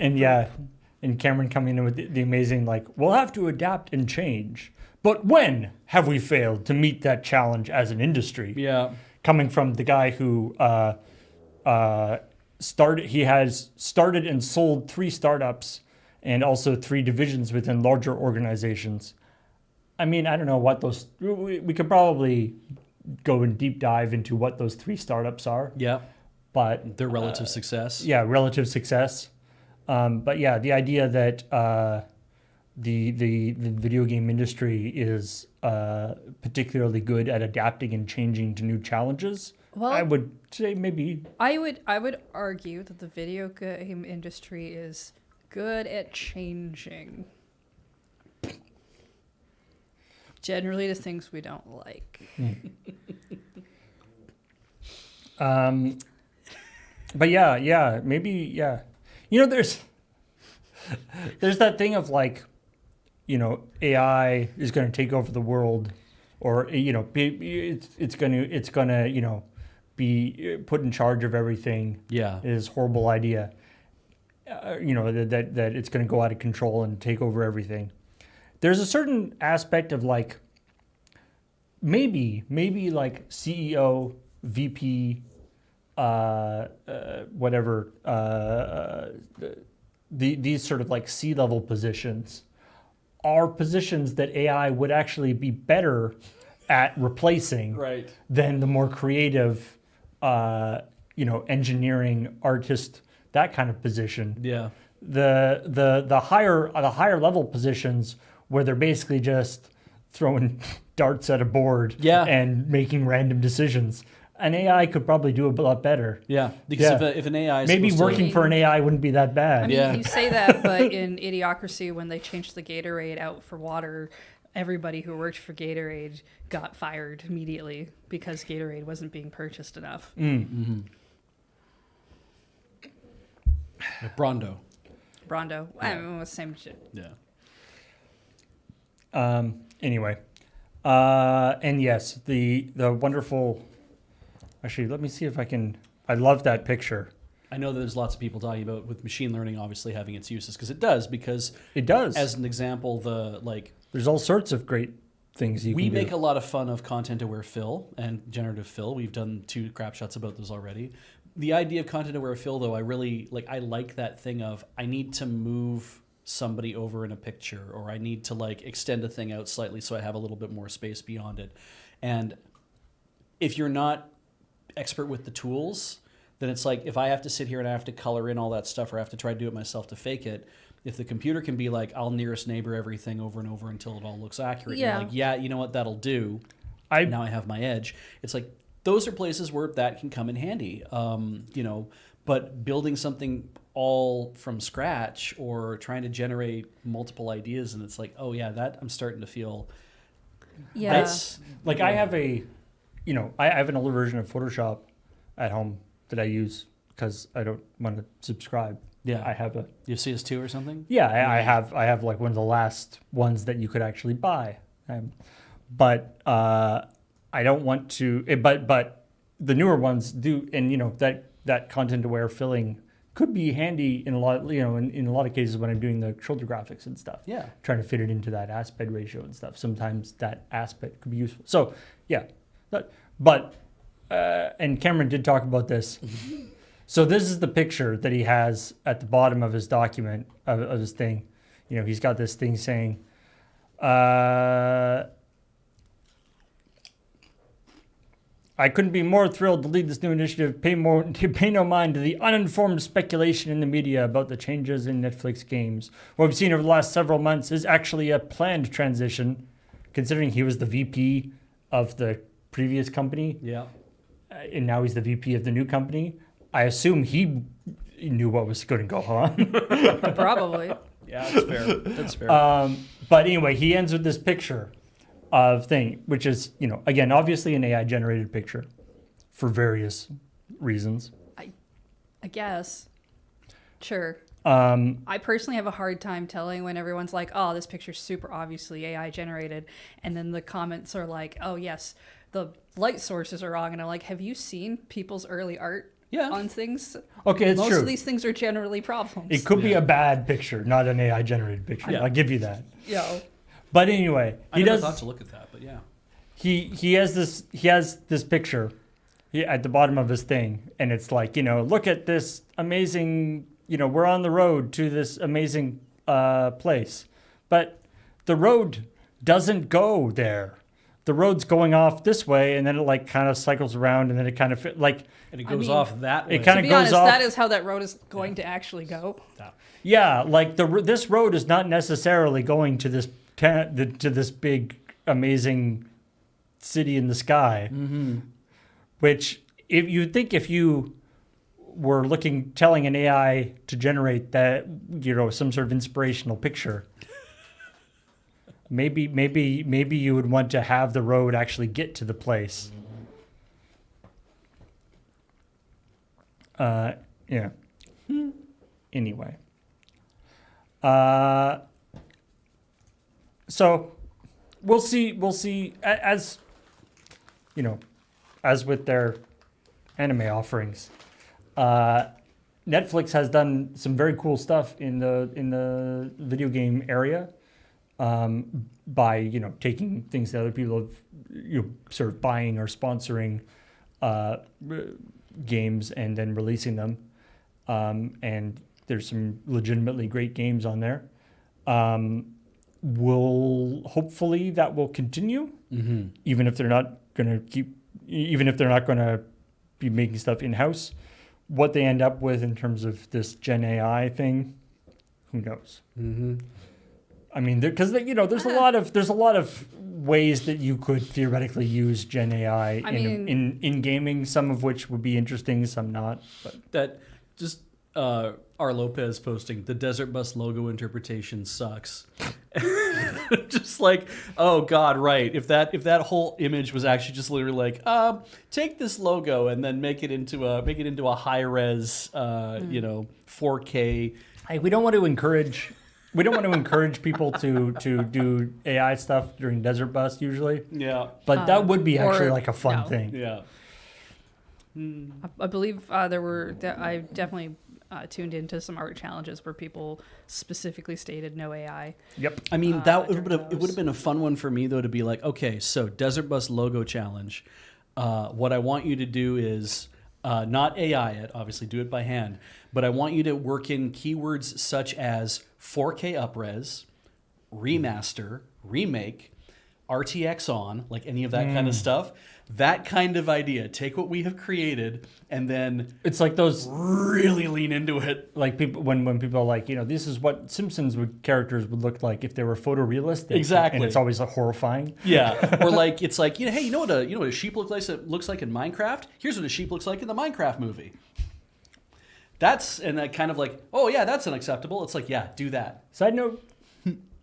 Cameron coming in with the amazing like, we'll have to adapt and change. But when have we failed to meet that challenge as an industry? Yeah. Coming from the guy who he has started and sold 3 startups and also 3 divisions within larger organizations. I mean, I don't know what those. We could probably go and deep dive into what those 3 startups are. Yeah. But Their relative success. Yeah, relative success. But yeah, the idea that the video game industry is particularly good at adapting and changing to new challenges. Well, I would say maybe. I would argue that the video game industry is good at changing. Generally, to things we don't like. But yeah, maybe, yeah. There's that thing of like, AI is going to take over the world, or it's going to be put in charge of everything. Yeah. Is horrible idea. That it's going to go out of control and take over everything. There's a certain aspect of like maybe like CEO, VP, whatever, these sort of like C-level positions are positions that AI would actually be better at replacing than the more creative, engineering, artist, that kind of position. Yeah. The higher level positions where they're basically just throwing darts at a board and making random decisions. An AI could probably do a lot better. Yeah, because if an AI is maybe working for an AI wouldn't be that bad. I mean, you say that, but in Idiocracy, when they changed the Gatorade out for water, everybody who worked for Gatorade got fired immediately because Gatorade wasn't being purchased enough. Mm-hmm. Brondo. I mean, same shit. Yeah. Anyway, and yes, the wonderful. Actually, let me see if I can. I love that picture. I know that there's lots of people talking about with machine learning obviously having its uses because it does. As an example, there's all sorts of great things you can do. We make a lot of fun of content-aware fill and generative fill. We've done 2 crap shots about those already. The idea of content-aware fill, though, I really like. I like that thing of I need to move somebody over in a picture, or I need to like extend a thing out slightly so I have a little bit more space beyond it. And if you're not expert with the tools, then it's like if I have to sit here and I have to color in all that stuff or I have to try to do it myself to fake it, if the computer can be like, I'll nearest neighbor everything over and over until it all looks accurate, Yeah. you're like, yeah, you know what, that'll do. Now I have my edge. It's like those are places where that can come in handy, but building something all from scratch or trying to generate multiple ideas, and it's like, oh yeah, that I'm starting to feel. Yeah. That's Like I have I have an older version of Photoshop at home that I use because I don't want to subscribe. Yeah. I have a You have CS2 or something? yeah. I have like one of the last ones that you could actually buy, but I don't want to. But the newer ones do, and that content aware filling could be handy in a lot. In a lot of cases when I'm doing the shoulder graphics and stuff. Yeah. Trying to fit it into that aspect ratio and stuff. Sometimes that aspect could be useful. So yeah, and Cameron did talk about this. So this is the picture that he has at the bottom of his document of his thing. He's got this thing saying, I couldn't be more thrilled to lead this new initiative. Pay no mind to the uninformed speculation in the media about the changes in Netflix games. What we've seen over the last several months is actually a planned transition, considering he was the VP of the previous company, Yeah. and now he's the VP of the new company. I assume he knew what was going to go on. Probably. Yeah, that's fair. That's fair. But anyway, he ends with this picture of thing, which is, again, obviously an AI generated picture for various reasons. I guess. Sure. I personally have a hard time telling when everyone's like, oh, this picture's super obviously AI generated. And then the comments are like, oh, yes, the light sources are wrong. And I'm like, have you seen people's early art Yeah. on things? Okay, it's Most true. of these things are generally problems. It could be a bad picture, not an AI generated picture. Yeah. I'll give you that. Yeah. But anyway, I never thought to look at that, but yeah. he has this picture at the bottom of his thing, and it's like, look at this amazing, we're on the road to this amazing place, but the road doesn't go there. The road's going off this way, and then it like kind of cycles around, and then it kind of And it goes off that way. it kind To of be goes honest, off. that is how that road is going to actually go. Yeah, like this road is not necessarily going to this to this big amazing city in the sky. Mm-hmm. Which if you were telling an AI to generate that, some sort of inspirational picture, maybe you would want to have the road actually get to the place. Yeah. Anyway. So we'll see as with their anime offerings. Netflix has done some very cool stuff in the video game area, by taking things that other people have sort of buying or sponsoring games and then releasing them, and there's some legitimately great games on there. Hopefully that will continue, even if they're not going to be making stuff in-house. What they end up with in terms of this Gen AI thing, who knows? Mm-hmm. I mean, because there's a lot of ways that you could theoretically use Gen AI in gaming. Some of which would be interesting, some not. But That just R. Lopez posting the Desert Bus logo interpretation sucks. Just like, oh God, right. If that whole image was actually just literally like, take this logo and then make it into a high res, 4K. hey, we don't want to encourage people to do AI stuff during Desert Bus usually. Yeah. But that would be actually or like a fun no. thing. Yeah. I believe I definitely tuned into some art challenges where people specifically stated no AI. Yep. I mean, during it would have been a fun one for me though to be like, okay, so Desert Bus logo challenge. What I want you to do is not AI it, obviously do it by hand, but I want you to work in keywords such as 4K upres, remaster, remake, RTX on, like any of that kind of stuff. That kind of idea. Take what we have created and then It's like those, really lean into it. like people when people are like, this is what Simpsons characters would look like if they were photorealistic. Exactly. And it's always like horrifying. Yeah, or like it's like hey, you know what a sheep looks like in Minecraft? Here's what a sheep looks like in the Minecraft movie. That's and that kind of like, oh yeah, that's unacceptable. It's like, yeah, do that. Side note,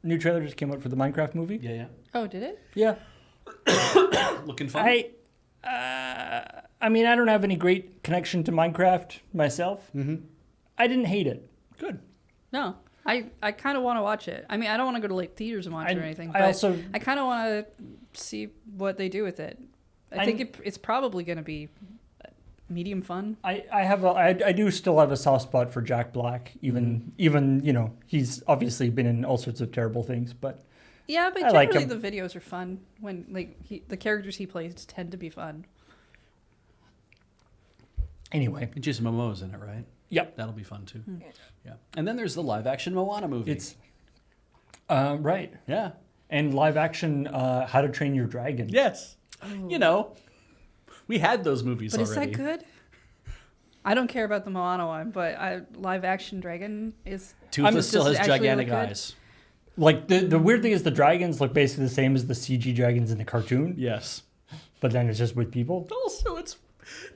new trailer just came out for the Minecraft movie. Yeah. Oh, did it? Yeah. Looking fun. I mean, I don't have any great connection to Minecraft myself. Mm-hmm. I didn't hate it. Good. No. I kind of want to watch it. I mean, I don't want to go to like theaters and watch it or anything, I but also I kind of want to see what they do with it. I think it's probably going to be medium fun. I do still have a soft spot for Jack Black, even he's obviously been in all sorts of terrible things, but Yeah, but I like generally him. the videos are fun when the characters he plays tend to be fun. anyway, And Jason Momoa's in it, right? yep, That'll be fun too. Yeah. And then there's the live action Moana movie. it's right. yeah. And live action How to Train Your Dragon. Yes. We had those movies But already. is that good? I don't care about the Moana one, but live action dragon is Toothless still does has it actually gigantic look good? eyes. Like the weird thing is the dragons look basically the same as the CG dragons in the cartoon, Yes. but then it's just with people. Also, it's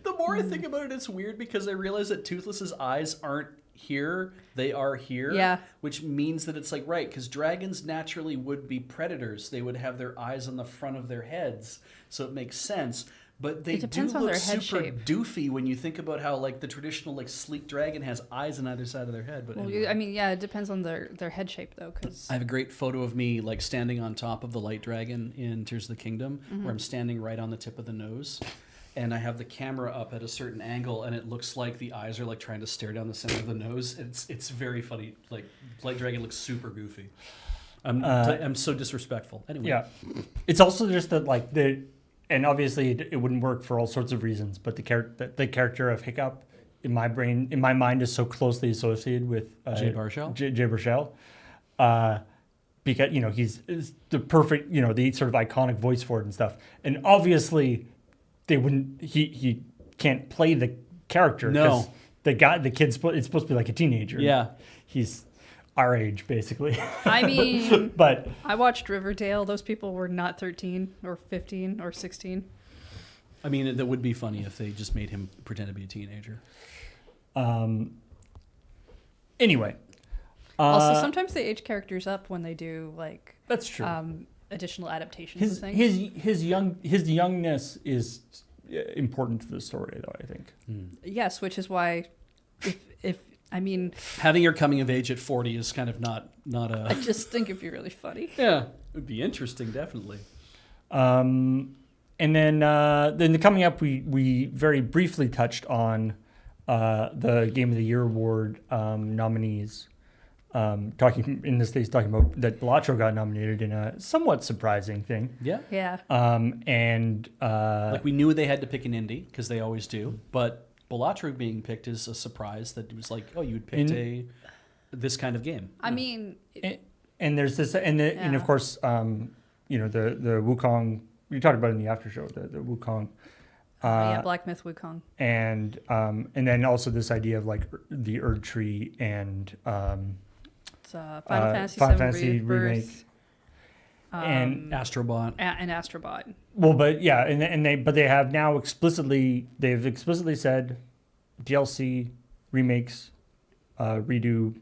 the more I think about it, it's weird because I realize that Toothless's eyes aren't here; they are here. Yeah. Which means that it's like right because dragons naturally would be predators; they would have their eyes on the front of their heads, so it makes sense. But they It do depends on look their head super shape. doofy when you think about how like the traditional like sleek dragon has eyes on either side of their head. But Well, anyway. I mean, yeah, it depends on their head shape though, because I have a great photo of me like standing on top of the light dragon in Tears of the Kingdom, where I'm standing right on the tip of the nose, and I have the camera up at a certain angle, and it looks like the eyes are like trying to stare down the center of the nose. It's very funny. Like light dragon looks super goofy. I'm so disrespectful. Anyway, Yeah, it's also just that like and obviously it wouldn't work for all sorts of reasons, but the character of Hiccup in my mind is so closely associated with Jay Baruchel? Jay Baruchel, because he's the perfect the sort of iconic voice for it and stuff, and obviously they wouldn't he can't play the character No. the kid's it's supposed to be like a teenager. Yeah. He's our age basically. I mean, But I watched Riverdale. Those people were not 13 or 15 or 16. I mean that would be funny if they just made him pretend to be a teenager. anyway, Also, sometimes they age characters up when they do like that's true. additional adaptations of His things. his youngness is important to the story, though. I think. Yes, which is why, if I mean, Having your coming of age at 40 is kind of not I a just think it'd be really funny. yeah. It would be interesting, definitely. And then coming up, we very briefly touched on the Game of the Year award nominees. Talking about that Bellatrix got nominated in a somewhat surprising thing. Yeah. Yeah. Like we knew they had to pick an indie because they always do, but Bellatrix being picked is a surprise. That it was like, oh, you'd picked this kind of game. I mean, and there's this, and of course, the Wukong. We talked about it in the after show. The Wukong. yeah, Black Myth Wukong. And then also this idea of like the Erd Tree and It's Final Fantasy Final VII Fantasy remake. Rebirth, And Astrobot. and Astrobot. well, but yeah, they have now explicitly said DLC remakes, redo,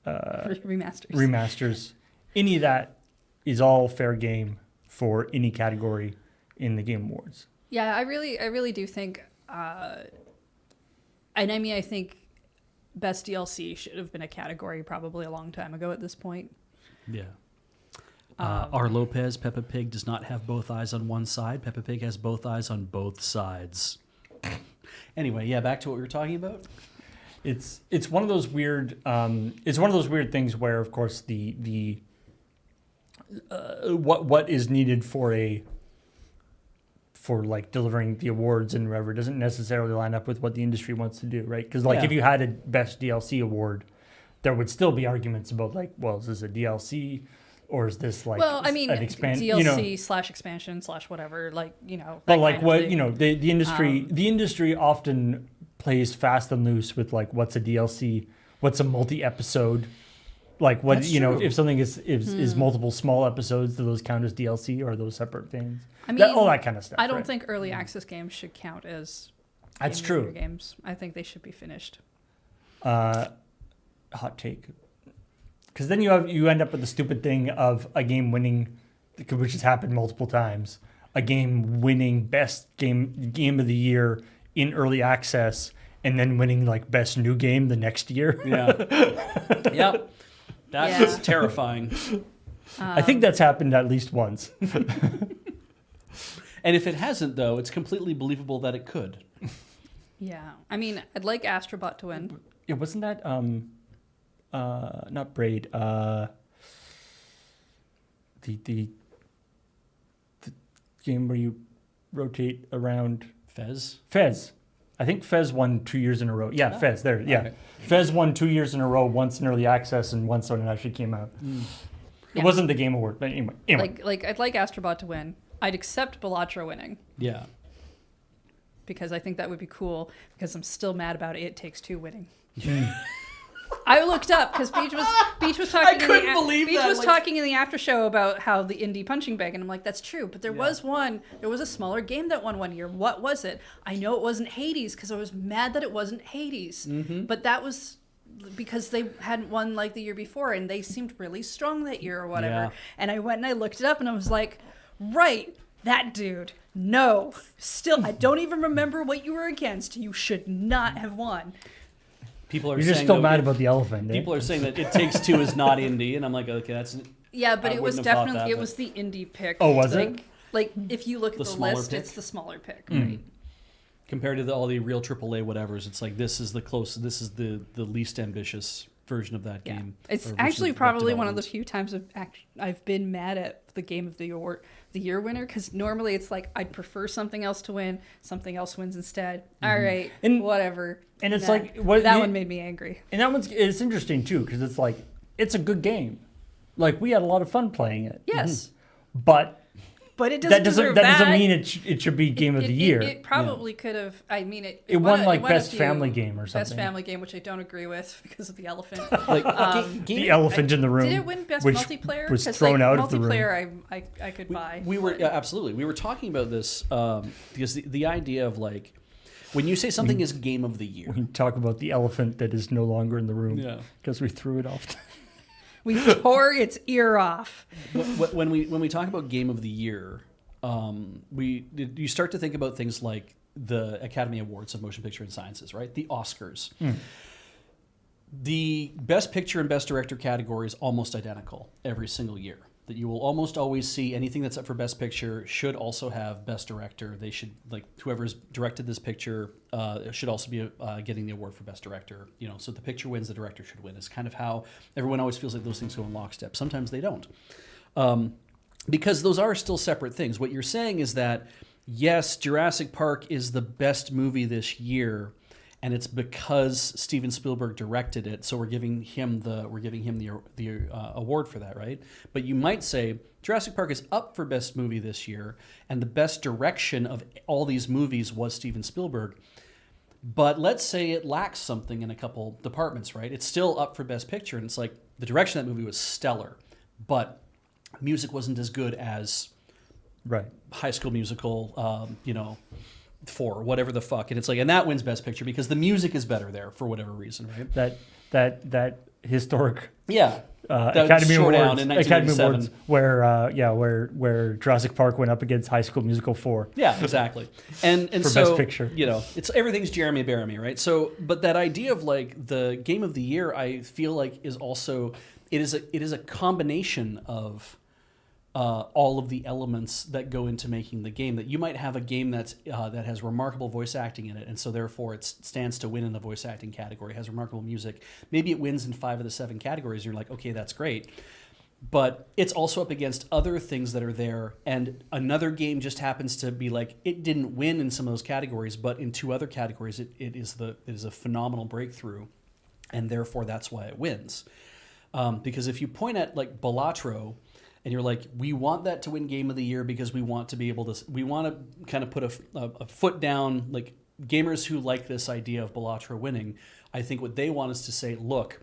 remasters. Any of that is all fair game for any category in the Game Awards. Yeah, I really do think, and I mean, I think best DLC should have been a category probably a long time ago at this point. Yeah. R. Lopez, Peppa Pig does not have both eyes on one side. Peppa Pig has both eyes on both sides. Anyway, yeah, back to what we were talking about. It's one of those weird things where, of course, the what is needed for like delivering the awards and whatever doesn't necessarily line up with what the industry wants to do, right? Because like if you had a best DLC award, there would still be arguments about like, well, is this a DLC? or is this like Well, I mean, an expand? DLC slash expansion slash whatever, like, But that like kind of what thing. the industry often plays fast and loose with like what's a DLC, what's a multi-episode, like what That's true. if something is multiple small episodes, do those count as DLC or are those separate things? I mean, all that kind of stuff. I don't right? think early access games should count as That's Game of the true. Year games. I think they should be finished. Hot take, because then you end up with the stupid thing of a game winning, which has happened multiple times. A game winning best game of the year in early access, and then winning like best new game the next year. Yeah. Yep. That's Yeah. terrifying. I think that's happened at least once. And if it hasn't, though, it's completely believable that it could. Yeah. I mean, I'd like Astrobot to win. Yeah, wasn't that not Braid? The game where you rotate around Fez? Fez. I think Fez won 2 years in a row. Yeah, Oh, Fez. There. Yeah, okay. Fez won 2 years in a row. Once in early access and once when it actually came out. It Yeah. wasn't the Game Award, but anyway. Like I'd like Astrobot to win. I'd accept Balatro winning Yeah. because I think that would be cool. Because I'm still mad about It Takes Two winning. Mm. I looked up because Beach was talking. couldn't believe Beach that, was like- talking in the after show about how the indie punching bag, and I'm like, that's true. But there was a smaller game that won one year. What was it? I know it wasn't Hades because I was mad that it wasn't Hades. But that was because they hadn't won like the year before, and they seemed really strong that year or whatever. Yeah. And I went and I looked it up, and I was like, right, that dude. No, still, I don't even remember what you were against. You should not have won. People are You're just saying still though, mad about the elephant. People are saying that It Takes Two is not indie, and I'm like, okay, that's Yeah, but I it was wouldn't have thought definitely that, it was the indie pick. Oh, was like, it? Like if you look at The the smaller list, pick? it's the smaller pick. Mm. compared to all the real AAA whatevers. It's like this is the least ambitious version of that Yeah, game. it's or version actually of that probably one of the development. few times I've been mad at the Game of the Year winner because normally it's like I'd prefer something else to win, something else wins instead. All right, And- whatever. and it's Nah, like, what- that you- one made me angry. And it's interesting too because it's like it's a good game. Like we had a lot of fun playing it. Yes, But but it doesn't that doesn't deserve that doesn't that. mean it should be Game of the It- Year. It probably could have. I mean, It won like a best few- family game or Best something. family game, which I don't agree with because of the elephant. Like, The elephant in the room. Did it win best which multiplayer? was 'Cause, thrown like, out of the room. multiplayer, I could buy. we were absolutely. We were talking about this because the idea of like when you say something is Game of the Year. We talk about the elephant that is no longer in the room Yeah. because we threw it off. We tore its ear off. when we talk about Game of the Year, you start to think about things like the Academy Awards of Motion Picture and Sciences, right? The Oscars. The Best Picture and Best Director category is almost identical every single year. That you will almost always see anything that's up for Best Picture should also have Best Director. They should, like, whoever's directed this picture should also be getting the award for Best Director. You know, so if the picture wins, the director should win. It's kind of how everyone always feels like those things go in lockstep. Sometimes they don't. Because those are still separate things. What you're saying is that, yes, Jurassic Park is the best movie this year, and it's because Steven Spielberg directed it, so we're giving him the award for that, right? But you might say Jurassic Park is up for best movie this year, and the best direction of all these movies was Steven Spielberg. But let's say it lacks something in a couple departments, right? It's still up for best picture, and it's like the direction of that movie was stellar, but music wasn't as good as Right. High School Musical, 4, whatever the fuck, and it's like, and that wins Best Picture because the music is better there for whatever reason, right? That historic Yeah, That Academy showdown Awards, in Academy 1997. Awards, where Jurassic Park went up against High School Musical 4. Yeah, exactly. And For so Best Picture. it's everything's Jeremy Bearimy, right? So, but that idea of like the Game of the Year, I feel like is also it is a combination of all of the elements that go into making the game. That you might have a game that has remarkable voice acting in it, and so therefore it stands to win in the voice acting category. Has remarkable music. Maybe it wins in 5 of the 7 categories. And you're like, okay, that's great. But it's also up against other things that are there, and another game just happens to be like it didn't win in some of those categories, but in 2 other categories it is a phenomenal breakthrough, and therefore that's why it wins. Because if you point at like Balatro, and you're like, we want that to win Game of the Year because we want to be able to, we want to kind of put a foot down, like gamers who like this idea of Balatro winning, I think what they want is to say, look,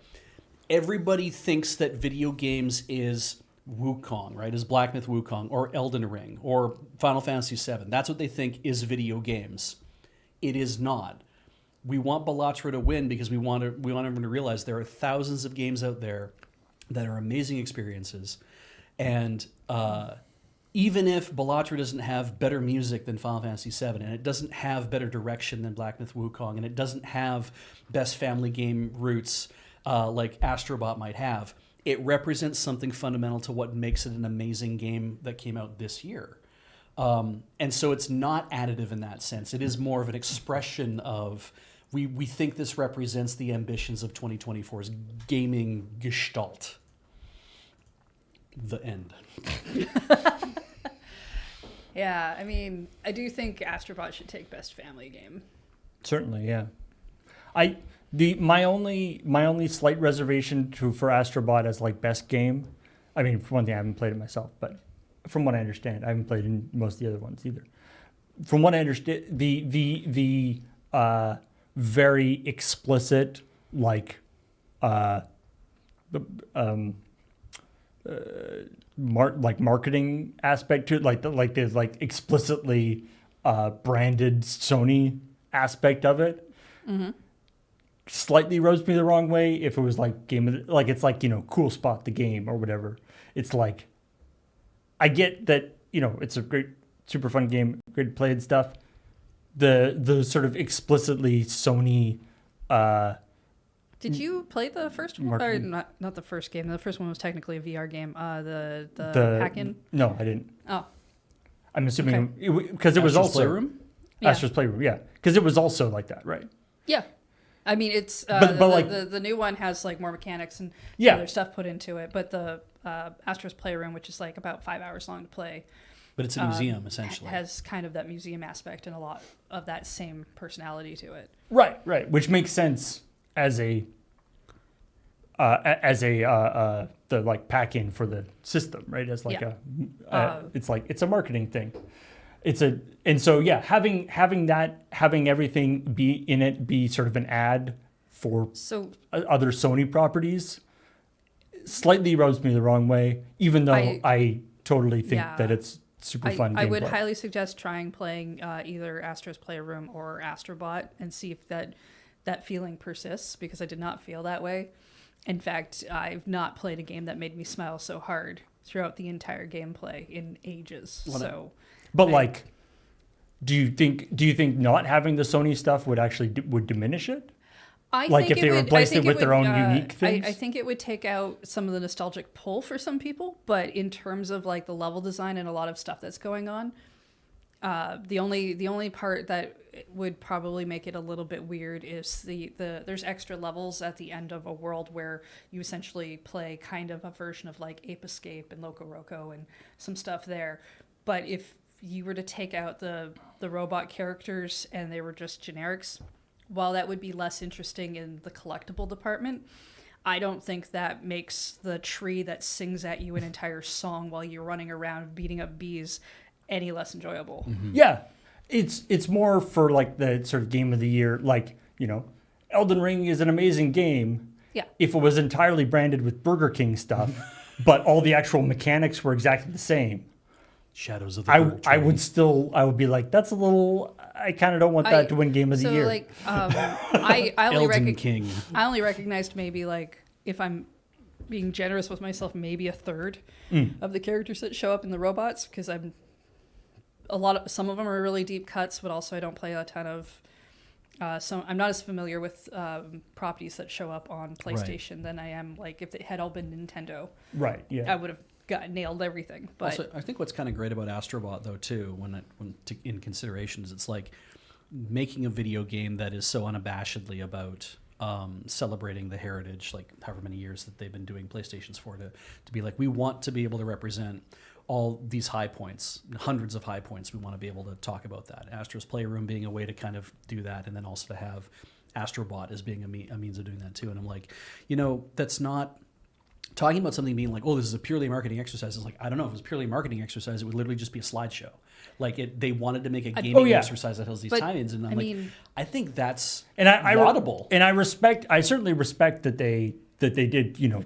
everybody thinks that video games is Wukong, right? Is Black Myth Wukong or Elden Ring or Final Fantasy VII. That's what they think is video games. It is not. We want Balatro to win because we want everyone to realize there are thousands of games out there that are amazing experiences. And even if Balatro doesn't have better music than Final Fantasy VII, and it doesn't have better direction than Black Myth Wukong, and it doesn't have best family game roots like Astrobot might have, it represents something fundamental to what makes it an amazing game that came out this year. And so it's not additive in that sense. It is more of an expression of, we think this represents the ambitions of 2024's gaming gestalt. The end. Yeah, I mean, I do think Astrobot should take Best Family Game. Certainly, yeah. My only slight reservation for Astrobot as like best game. I mean, for one thing, I haven't played it myself, but from what I understand, I haven't played in most of the other ones either. From what I understand, the very explicit like marketing aspect to it, like there's like explicitly branded Sony aspect of it. Mm-hmm. Slightly rubs me the wrong way if it was like it's like, cool spot the game or whatever. It's like, I get that, it's a great, super fun game, great to play and stuff. The sort of explicitly Sony. Did you play the first one? Or not the first game. The first one was technically a VR game. The hack-in? No, I didn't. Oh. I'm assuming because it was Astro's also Playroom? Astro's Playroom, yeah, because it was also like that, right? Yeah. I mean, it's but like the new one has like more mechanics and other stuff put into it, but the Astro's Playroom, which is like about 5 hours long to play, but it's a museum essentially, has kind of that museum aspect and a lot of that same personality to it. Right, which makes sense as a the like pack in for the system, right? As like it's a marketing thing. Having everything be sort of an ad for other Sony properties slightly rubs me the wrong way, even though I totally think that it's super fun. I would highly suggest playing either Astro's Playroom or Astrobot and see if that feeling persists, because I did not feel that way. In fact, I've not played a game that made me smile so hard throughout the entire gameplay in ages. Do you think not having the Sony stuff would diminish it? If they replaced it with their own unique things? I think it would take out some of the nostalgic pull for some people, but in terms of like the level design and a lot of stuff that's going on, the only part that would probably make it a little bit weird is there's extra levels at the end of a world where you essentially play kind of a version of like Ape Escape and Loco Roco and some stuff there. But if you were to take out the robot characters and they were just generics, while that would be less interesting in the collectible department, I don't think that makes the tree that sings at you an entire song while you're running around beating up bees any less enjoyable. Mm-hmm. Yeah, it's more for like the sort of game of the year, like, Elden Ring is an amazing game. Yeah. If it was entirely branded with Burger King stuff, but all the actual mechanics were exactly the same. Shadows of the Burger Tree. I would be like, that's a little, I kind of don't want that to win game of the year. So like, I only recognized maybe like, if I'm being generous with myself, maybe a third of the characters that show up in the robots, because some of them are really deep cuts, but also I don't play a ton of, so I'm not as familiar with properties that show up on PlayStation than I am like if they had all been Nintendo. Right. Yeah. I would have nailed everything. But also, I think what's kind of great about Astrobot though too, in considerations, it's like making a video game that is so unabashedly about celebrating the heritage, like however many years that they've been doing PlayStations for, to be like, we want to be able to represent all these high points, hundreds of high points. We want to be able to talk about that. Astro's Playroom being a way to kind of do that, and then also to have Astrobot as being a means of doing that too. And I'm like, that's not talking about something being like, oh, this is a purely marketing exercise. It's like, I don't know if it was purely a marketing exercise. It would literally just be a slideshow. Like they wanted to make a gaming exercise that has these But, tie-ins, and I think that's laudable. And I certainly respect that they did,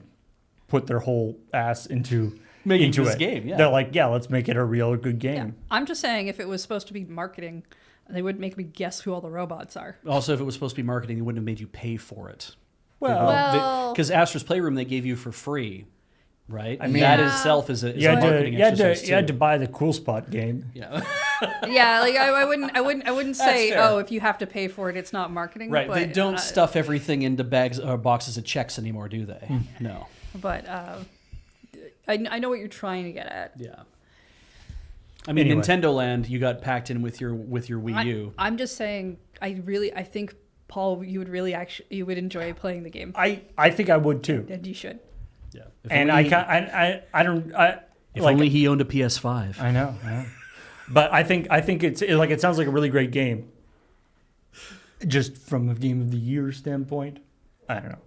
put their whole ass into this it. game. Yeah, They're like, yeah, let's make it a real good game. Yeah. I'm just saying, if it was supposed to be marketing, they would make me guess who all the robots are. Also, if it was supposed to be marketing, they wouldn't have made you pay for it. Well, because Astra's Playroom they gave you for free, right? I mean, that itself is a marketing exercise too. You had to buy the Cool Spot game. Yeah. yeah, like I wouldn't say, fair. oh, if you have to pay for it, it's not marketing. Right. But, They don't stuff everything into bags or boxes of checks anymore, do they? No. But I know what you're trying to get at. Yeah. I mean, Anyway. Nintendo Land, you got packed in with your Wii U. I'm just saying, I think Paul, you would enjoy playing the game, I think I would too. and you should. Yeah. And If only he owned a PS5. I know. But I think it sounds like a really great game. Just from a game of the year standpoint, I don't know.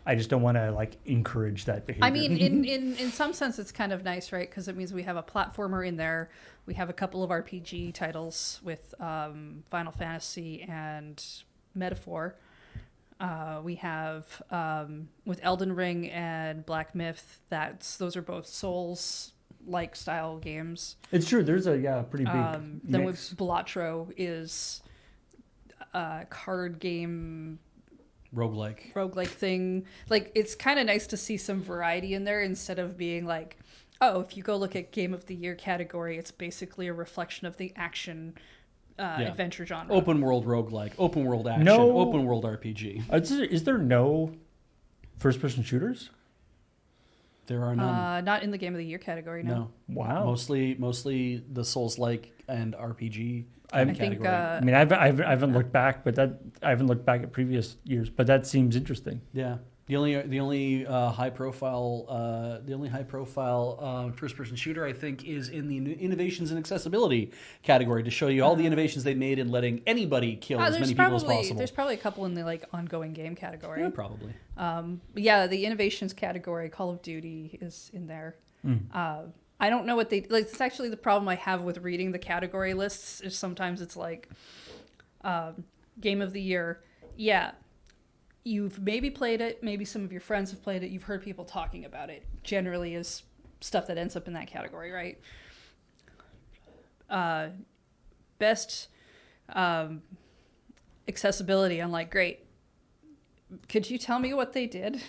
I just don't want to encourage that behavior. I mean, in some sense, it's kind of nice, right? Because it means we have a platformer in there. We have a couple of RPG titles with Final Fantasy and Metaphor. We have with Elden Ring and Black Myth. Those are both Souls-like style games. It's true. There's a pretty big Then mix. with Balatro is a card game Roguelike thing. Like, it's kind of nice to see some variety in there instead of being like, oh, if you go look at Game of the Year category, it's basically a reflection of the action adventure genre. Open world roguelike, open world action, No. open world RPG. Is there no first-person shooters? There are none. Not in the Game of the Year category, no. No. Wow. Mostly the Souls-like and RPG I category. think I mean, I haven't looked back, but I haven't looked back at previous years, but that seems interesting. Yeah. The only high profile first person shooter I think is in the innovations and accessibility category to show you all the innovations they made in letting anybody kill as many people as possible. There's probably a couple in the ongoing game category. Yeah, probably. But yeah, the innovations category, Call of Duty is in there. I don't know what they like. It's actually the problem I have with reading the category lists. Is sometimes it's like Game of the Year. Yeah, you've maybe played it. Maybe some of your friends have played it. You've heard people talking about it. Generally, is stuff that ends up in that category, right? Best accessibility. I'm like, great. Could you tell me what they did?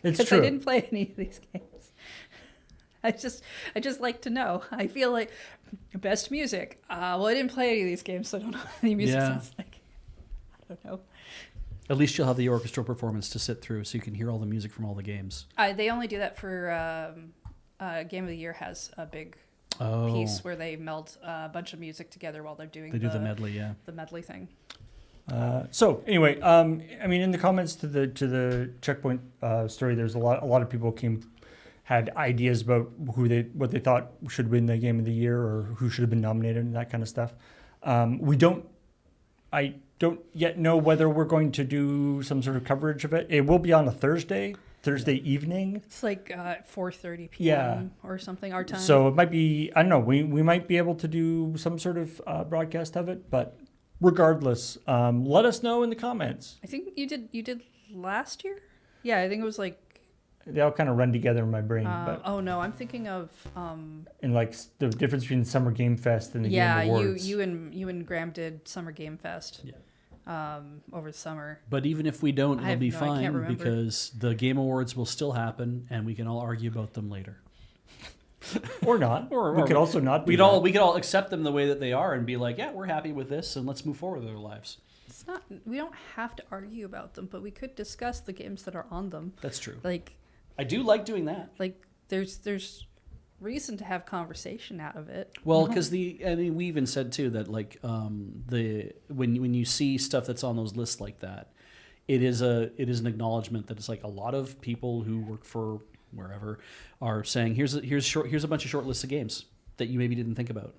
It's Because true. I didn't play any of these games. I just like to know. I feel like best music. Well, I didn't play any of these games, so I don't know what any music sounds like. I don't know. At least you'll have the orchestral performance to sit through, so you can hear all the music from all the games. They only do that for Game of the Year has a big piece where they meld a bunch of music together while they're doing. They do the medley, yeah. The medley thing. So anyway, I mean, in the comments to the ChillPoint story, there's a lot of people had ideas about what they thought should win the Game of the Year or who should have been nominated and that kind of stuff. I don't yet know whether we're going to do some sort of coverage of it. It will be on a Thursday evening. It's like 4:30 p.m. or something our time. So it might be, I don't know, we might be able to do some sort of broadcast of it, but regardless, let us know in the comments. I think you did last year. Yeah, I think it was like. They all kind of run together in my brain. But Oh no, I'm thinking of. and the difference between Summer Game Fest and the Game Awards. you and Graham did Summer Game Fest. Yeah. Over the summer. But even if we don't, it'll be I can't fine remember. because the Game Awards will still happen, and we can all argue about them later. Or not. We could also not. We could all accept them the way that they are and be like, yeah, we're happy with this, and let's move forward with our lives. It's not. We don't have to argue about them, but we could discuss the games that are on them. That's true. Like I do like doing that. there's reason to have conversation out of it. Well, because we even said too that when you see stuff that's on those lists like that, it is an acknowledgement that it's like a lot of people who work for wherever are saying here's a bunch of short lists of games that you maybe didn't think about.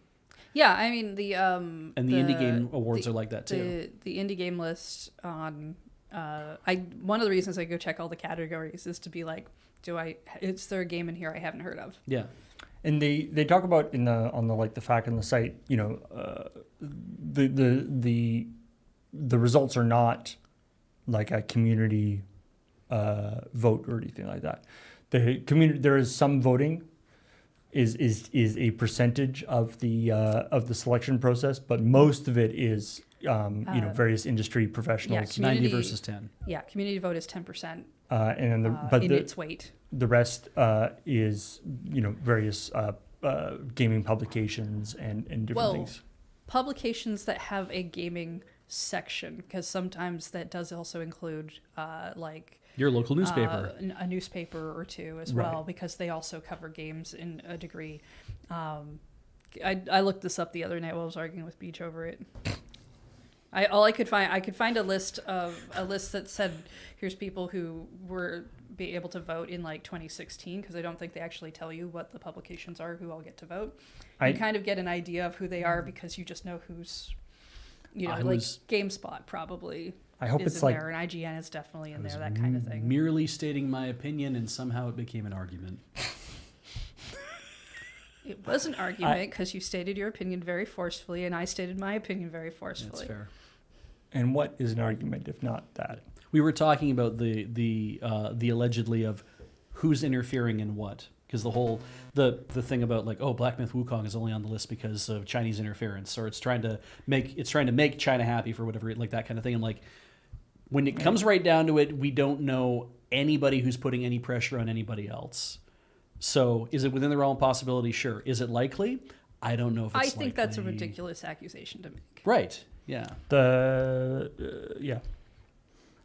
Yeah, I mean the and the indie game awards are like that too. The indie game list on one of the reasons I go check all the categories is to be like, is there a game in here I haven't heard of? Yeah. And they talk about on the like the FAQ on the site, the results are not like a community vote or anything like that. The community, there is some voting, is a percentage of the selection process, but most of it is various industry professionals. 90 versus 10. Yeah, community vote is 10%. But its weight. The rest is various gaming publications and different things. Publications that have a gaming section, because sometimes that does also include Your local newspaper. A newspaper or two as well, because they also cover games in a degree. I looked this up the other night while I was arguing with Beach over it. I could find a list that said here's people who were be able to vote in like 2016, because I don't think they actually tell you what the publications are who all get to vote. You kind of get an idea of who they are because you just know who's, GameSpot probably. I hope is it's in like there, and IGN is definitely in there, that kind of thing. Merely stating my opinion, and somehow it became an argument. It was an argument because you stated your opinion very forcefully, and I stated my opinion very forcefully. That's fair. And what is an argument if not that? We were talking about the allegedly of who's interfering in what, because the thing about like, Black Myth Wukong is only on the list because of Chinese interference, or it's trying to make China happy for whatever, like that kind of thing. And like when it comes right down to it, we don't know anybody who's putting any pressure on anybody else. So is it within the realm of possibility? Sure. Is it likely? I don't know if it's likely. I think that's a ridiculous accusation to make. Right. Yeah.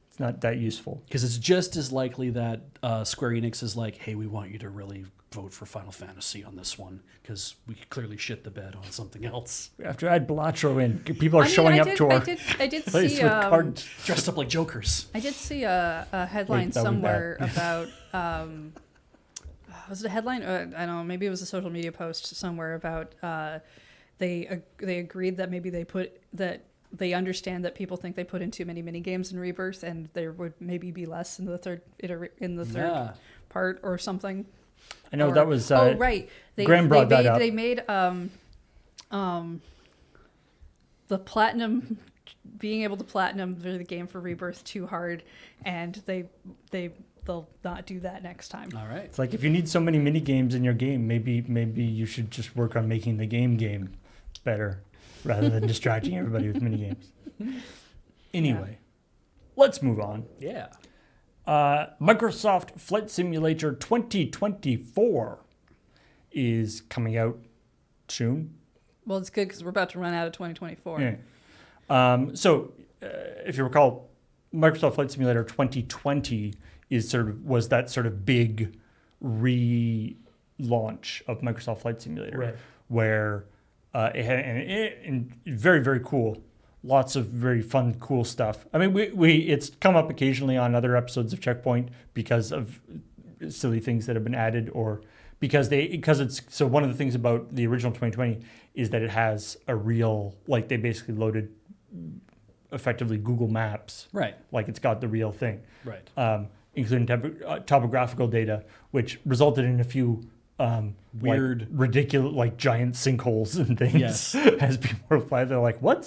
It's not that useful. Because it's just as likely that Square Enix is like, hey, we want you to really vote for Final Fantasy on this one because we clearly shit the bed on something else. We have to add Balatro in. People are showing up to our I did place see with cards. Dressed up like jokers. I did see a headline somewhere about was it a headline? I don't know. Maybe it was a social media post somewhere about they agreed that maybe they understand that people think they put in too many mini games in Rebirth, and there would maybe be less in the third part or something. I know that was. Right. Graham brought that up. They made the platinum, being able to platinum the game for Rebirth too hard, and they'll not do that next time. All right. It's like if you need so many mini games in your game, maybe you should just work on making the game better, rather than distracting everybody with mini games. Anyway, let's move on. Yeah. Microsoft Flight Simulator 2024 is coming out soon. Well, it's good because we're about to run out of 2024. Yeah. So, if you recall, Microsoft Flight Simulator 2020 was that sort of big relaunch of Microsoft Flight Simulator, where it had and very, very cool. Lots of very fun, cool stuff. I mean, it's come up occasionally on other episodes of ChillPoint because of silly things that have been added, or because it's so. One of the things about the original 2020 is that it has a real, like, they basically loaded effectively Google Maps, right? Like it's got the real thing, right? Including topographical data, which resulted in a few weird, ridiculous, like giant sinkholes and things. Yes. As people reply, they're like, why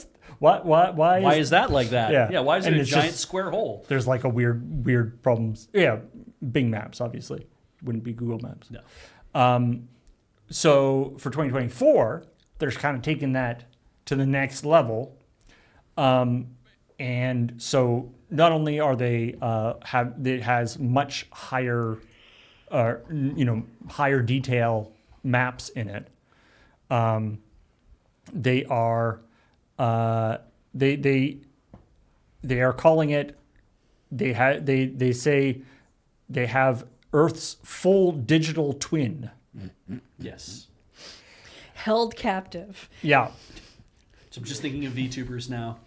is that like that? Yeah. Why is it a giant just square hole? There's like a weird problems. Yeah, Bing Maps obviously wouldn't be Google Maps. No. So for 2024, they're kind of taking that to the next level, and so not only are they it has much higher, higher detail maps in it. They are they are calling it. They say they have Earth's full digital twin. Yes. Held captive. Yeah. So I'm just thinking of VTubers now.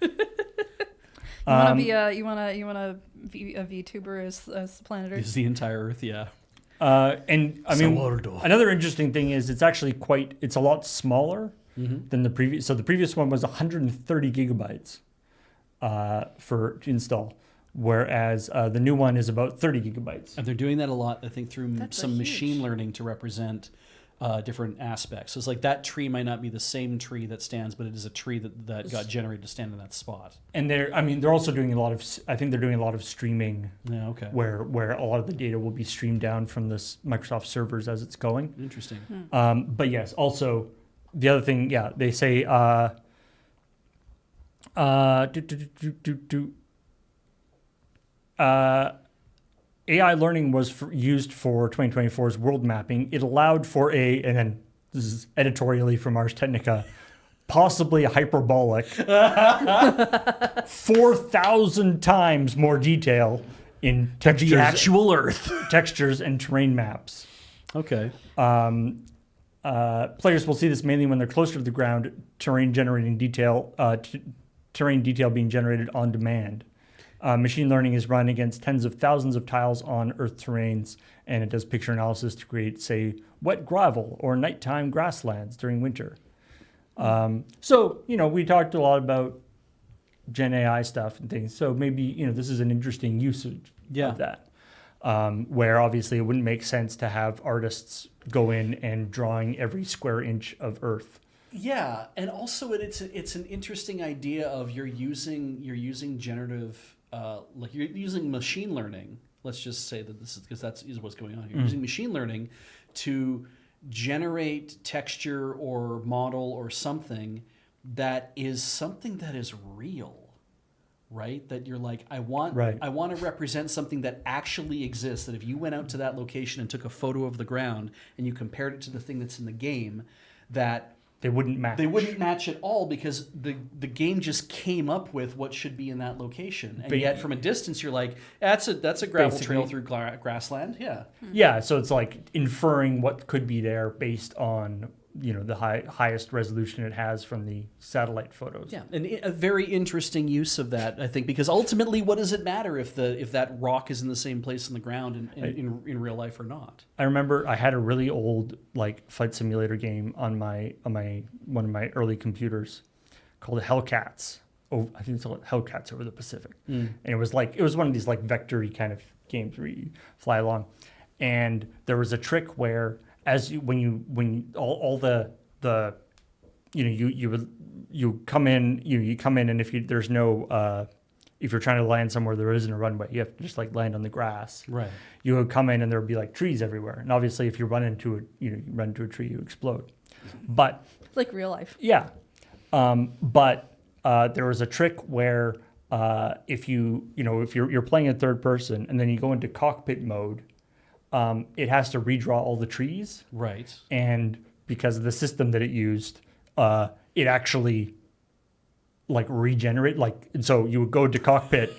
You want to be a VTuber as the planet Earth? Is the entire Earth? Yeah. And I mean, another interesting thing is it's actually it's a lot smaller than the previous. So the previous one was 130 gigabytes, to install, whereas the new one is about 30 gigabytes. And they're doing that a lot, I think, through That's some huge. machine learning to represent different aspects. So it's like that tree might not be the same tree that stands, but it is a tree that got generated to stand in that spot. And they're also doing a lot of, I think they're doing a lot of streaming, Yeah, okay. where a lot of the data will be streamed down from this Microsoft servers as it's going. Interesting. But yes, also the other thing, yeah, they say AI learning was used for 2024's world mapping. It allowed for and then this is editorially from Ars Technica, possibly a hyperbolic 4,000 times more detail in textures and terrain maps. Okay. Players will see this mainly when they're closer to the ground, terrain detail being generated on demand. Machine learning is run against tens of thousands of tiles on Earth terrains, and it does picture analysis to create, say, wet gravel or nighttime grasslands during winter. So, we talked a lot about Gen AI stuff and things. So maybe, this is an interesting usage of that. Where obviously it wouldn't make sense to have artists go in and drawing every square inch of Earth. Yeah, and also it's an interesting idea of you're using generative like you're using machine learning. Let's just say that this is because that's what's going on here. You're using machine learning to generate texture or model or something that is real. Right? That you're like, I want to represent something that actually exists, that if you went out to that location and took a photo of the ground and you compared it to the thing that's in the game, that they wouldn't match. They wouldn't match at all because the game just came up with what should be in that location. And yet from a distance you're like, that's a gravel trail through grassland. Yeah. Yeah, so it's like inferring what could be there based on the highest resolution it has from the satellite photos. Yeah, and a very interesting use of that, I think, because ultimately, what does it matter if that rock is in the same place in the ground in real life or not? I remember I had a really old flight simulator game on one of my early computers called Hellcats. Oh, I think it's called Hellcats Over the Pacific, and it was one of these vector-y kind of games where you fly along, and there was a trick where you come in and if you're trying to land somewhere there isn't a runway, you have to just land on the grass. Right. You would come in and there would be trees everywhere, and obviously if you run into it, you run into a tree, you explode. But like real life. Yeah. But there was a trick where if you're playing in third person and then you go into cockpit mode, it has to redraw all the trees. Right. And because of the system that it used, it actually regenerate. And so you would go to cockpit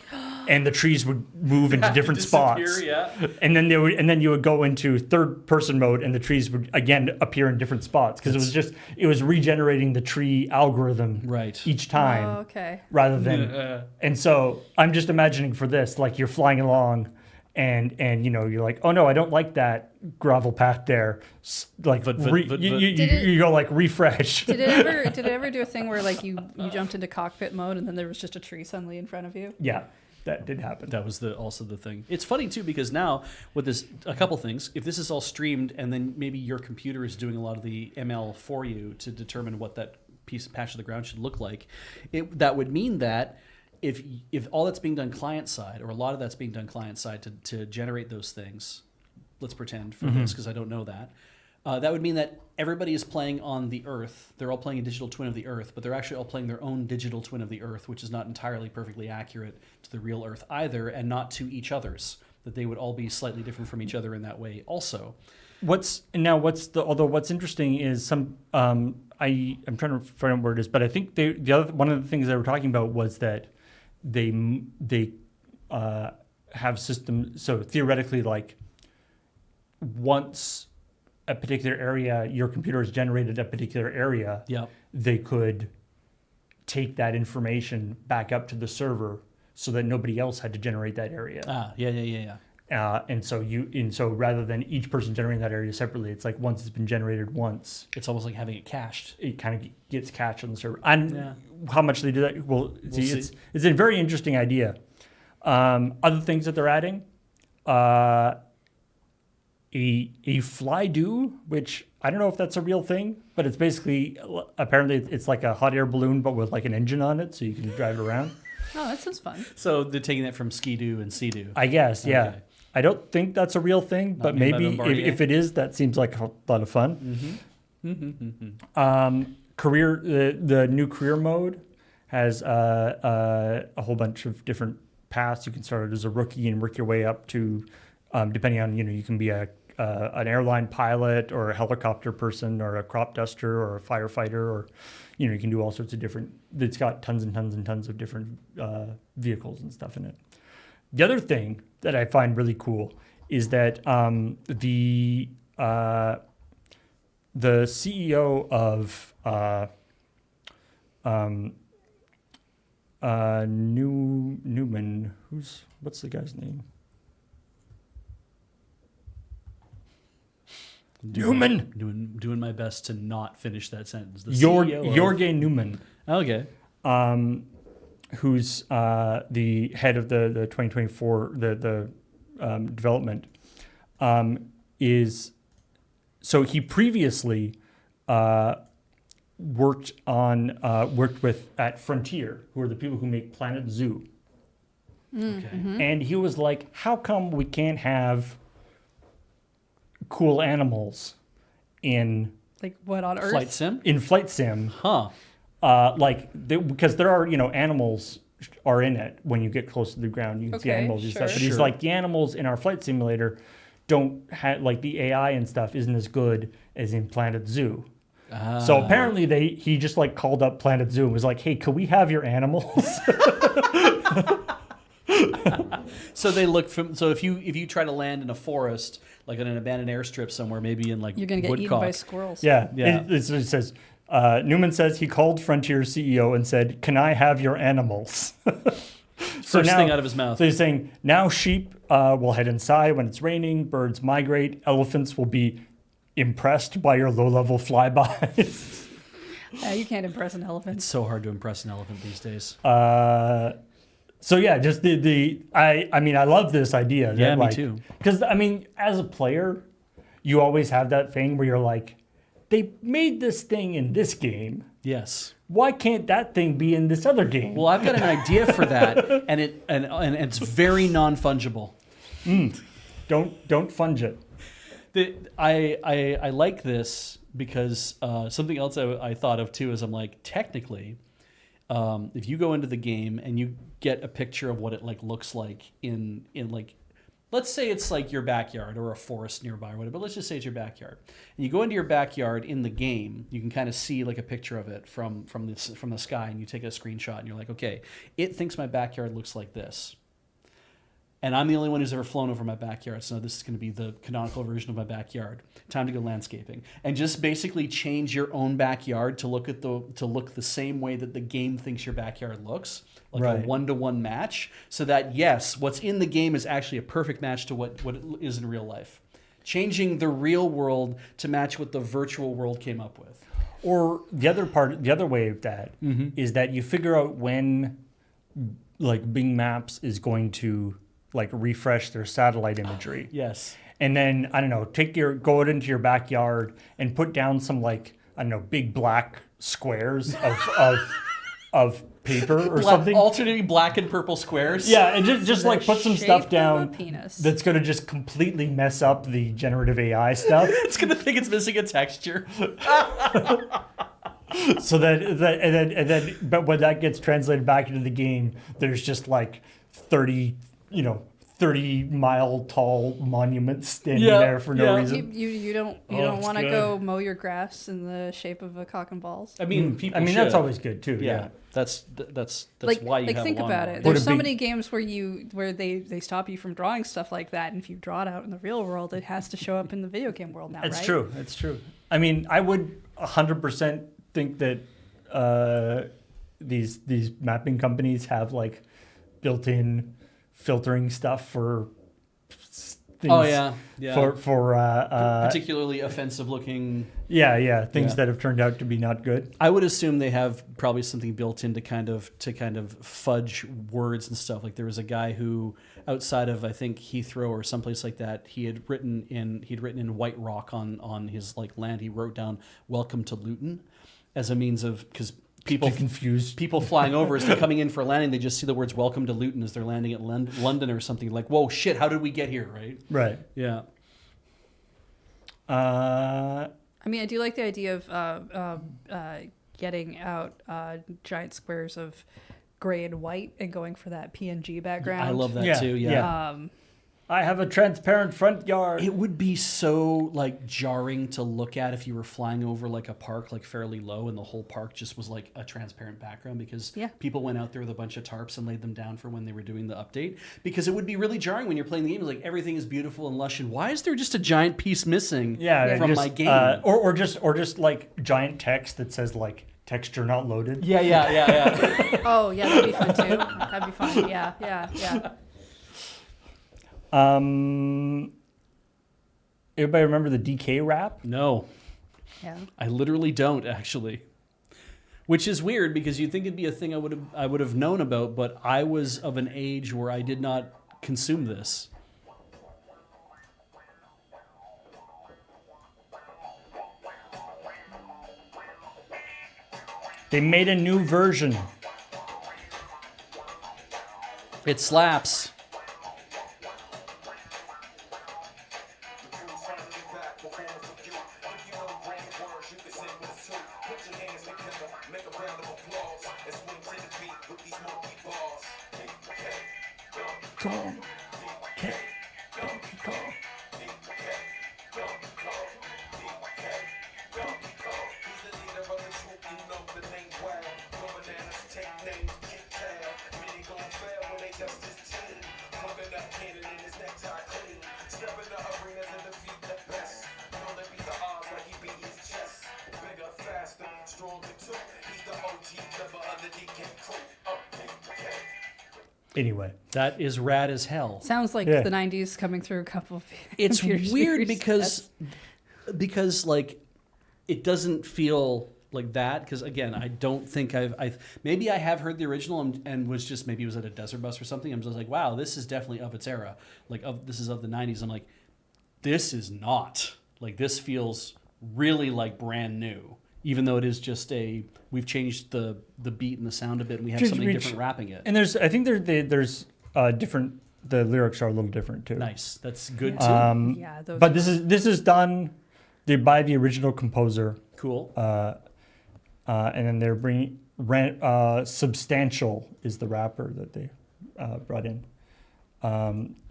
and the trees would move into different spots. Yeah. And then you would go into third person mode and the trees would again appear in different spots because it was regenerating the tree algorithm each time. Oh, okay. Rather than and so I'm just imagining for this, you're flying along and you're like, oh no, I don't like that gravel path there. You go refresh. Did it ever do a thing where you jumped into cockpit mode and then there was just a tree suddenly in front of you? Yeah, that did happen. That was also the thing. It's funny too because now with this, a couple things. If this is all streamed and then maybe your computer is doing a lot of the ML for you to determine what that patch of the ground should look like, that would mean that if all that's being done client side, or a lot of that's being done client side to generate those things, let's pretend for this because I don't know that, that would mean that everybody is playing on the Earth. They're all playing a digital twin of the Earth, but they're actually all playing their own digital twin of the Earth, which is not entirely perfectly accurate to the real Earth either, and not to each other's. That they would all be slightly different from each other in that way also. What's interesting is some I'm trying to find out where it is, but I think one of the things they were talking about was that they have systems. So theoretically, once a particular area, your computer has generated a particular area, they could take that information back up to the server so that nobody else had to generate that area. Yeah. and so rather than each person generating that area separately, it's like once it's been generated once, It's almost like having it cached. it kind of gets cached on the server. And Yeah. how much they do that, well, see, see. it's a very interesting idea. Other things that they're adding, a fly do, which I don't know if that's a real thing, but it's basically apparently it's like a hot air balloon, but with like an engine on it, so you can drive it around. Oh, that sounds fun. So they're taking that from Ski-Doo and Sea-Doo. I guess, yeah. Okay. I don't think that's a real thing, but made by maybe Bombardier? if it is, that seems like a lot of fun. The new career mode has a whole bunch of different paths. You can start as a rookie and work your way up to, depending on, you can be an airline pilot or a helicopter person or a crop duster or a firefighter, or you can do all sorts of different. It's got tons and tons and tons of different vehicles and stuff in it. The other thing that I find really cool is that the CEO of Newman, what's the guy's name? Doing my best to not finish that sentence. The Jorge Newman. Okay. Who's the head of the 2024 the development, is so he previously worked with at Frontier, who are the people who make Planet Zoo. Okay. And he was like, how come we can't have cool animals in Like what on Earth? Flight sim? Flight sim? Huh. Because there are, animals are in it when you get close to the ground. You can see Okay, animals and stuff. sure. But he's Sure. like, the animals in our flight simulator don't have, like, the AI and stuff isn't as good as in Planet Zoo. So apparently he just like called up Planet Zoo and was like, hey, could we have your animals? So they look from. So if you try to land in a forest, like on an abandoned airstrip somewhere, maybe in like You're gonna get Woodcock. eaten by squirrels. Yeah. Yeah. And it says, Newman says he called Frontier's CEO and said, can I have your animals? First thing out of his mouth. So he's saying, now sheep will head inside when it's raining, birds migrate, elephants will be impressed by your low-level flybys. You can't impress an elephant. It's so hard to impress an elephant these days. So yeah, just I love this idea. Yeah, that, me like, too. Because as a player, you always have that thing where you're like, they made this thing in this game. Yes. Why can't that thing be in this other game? Well, I've got an idea for that, and it's very non-fungible. Don't funge it. I like this because something else I thought of too is I'm like, technically, if you go into the game and you get a picture of what it like looks like in like, let's say it's like your backyard or a forest nearby or whatever, but let's just say it's your backyard. And you go into your backyard in the game, you can kind of see like a picture of it from the sky, and you take a screenshot and you're like, okay, it thinks my backyard looks like this. And I'm the only one who's ever flown over my backyard, so this is going to be the canonical version of my backyard. Time to go landscaping, and just basically change your own backyard to look the same way that the game thinks your backyard looks, like Right. a 1-to-1 match, so that yes, what's in the game is actually a perfect match to what it is in real life. Changing the real world to match what the virtual world came up with. Or the other way of that is that you figure out when, like, Bing Maps is going to like refresh their satellite imagery. Yes. And then, I don't know, go out into your backyard and put down some, like, I don't know, big black squares of paper or something. Alternating black and purple squares. Yeah, and just like put some shape stuff of down a penis. that's going to just completely mess up the generative AI stuff. It's gonna think it's missing a texture. So but when that gets translated back into the game, there's just like 30-mile tall monuments standing Yeah, there for no yeah. reason. You don't it's want to good. go mow your grass in the shape of a cock and balls. I mean, people. that's should. always good too. Yeah, Yeah. that's like why you have think a about lawnmower. it. Put There's a so big- many games where they stop you from drawing stuff like that, and if you draw it out in the real world, it has to show up in the video game world now. It's right? true. It's true. I mean, I would 100% think that these mapping companies have like built-in filtering stuff for things. Oh yeah, yeah. For Particularly offensive looking. things Yeah. that have turned out to be not good. I would assume they have probably something built in to kind of fudge words and stuff. Like there was a guy who outside of I think Heathrow or someplace like that, he'd written in White Rock on his like land. He wrote down "Welcome to Luton" as a means of because people Confused. people flying over as they're coming in for a landing, they just see the words "Welcome to Luton" as they're landing at London or something. Like, whoa, shit! How did we get here? Right? Right. Yeah. I mean, I do like the idea of getting out giant squares of gray and white and going for that PNG background. I love that Yeah, too. yeah. Um, I have a transparent front yard. It would be so like jarring to look at if you were flying over like a park like fairly low and the whole park just was like a transparent background because Yeah. people went out there with a bunch of tarps and laid them down for when they were doing the update because it would be really jarring when you're playing the game. It's like everything is beautiful and lush and why is there just a giant piece missing from just, my game? or just like giant text that says like texture not loaded. Yeah. oh, yeah, that'd be fun too. That'd be fun. Yeah. Everybody remember the DK rap? No, Yeah. I literally don't actually. Which is weird because you'd think it'd be a thing I would have known about, but I was of an age where I did not consume this. They made a new version. It slaps. Anyway, That is rad as hell. Sounds like Yeah. the 90s coming through a couple of It's computer weird series. because like it doesn't feel like that because again I don't think I've maybe I have heard the original and was just maybe it was at a desert bus or something. I'm just like wow, this is definitely of its era, like this is of the 90s. I'm like this is not like this feels really like brand new, even though it is just we've changed the beat and the sound a bit and we have something different rapping it. and there's different. The lyrics are a little different too. Nice, that's good too. Yeah, those But this is done by the original composer, Cool. and then they're bringing Substantial is the rapper that they brought in.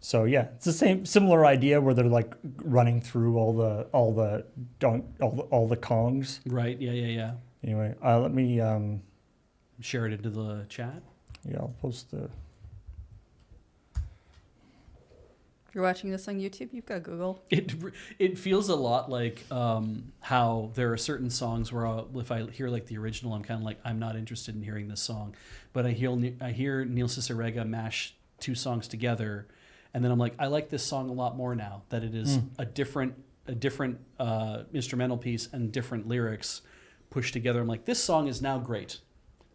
So yeah, it's the similar idea where they're like running through all the Kongs. Right. Yeah. Anyway, let me Share it into the chat. I'll post the. If you're watching this on YouTube, you've got Google. It feels a lot like how there are certain songs where if I hear like the original, I'm kind of like I'm not interested in hearing this song, but I hear Neil Cicerega mash two songs together, and then I'm like I like this song a lot more now that it is a different instrumental piece and different lyrics pushed together. I'm like this song is now great.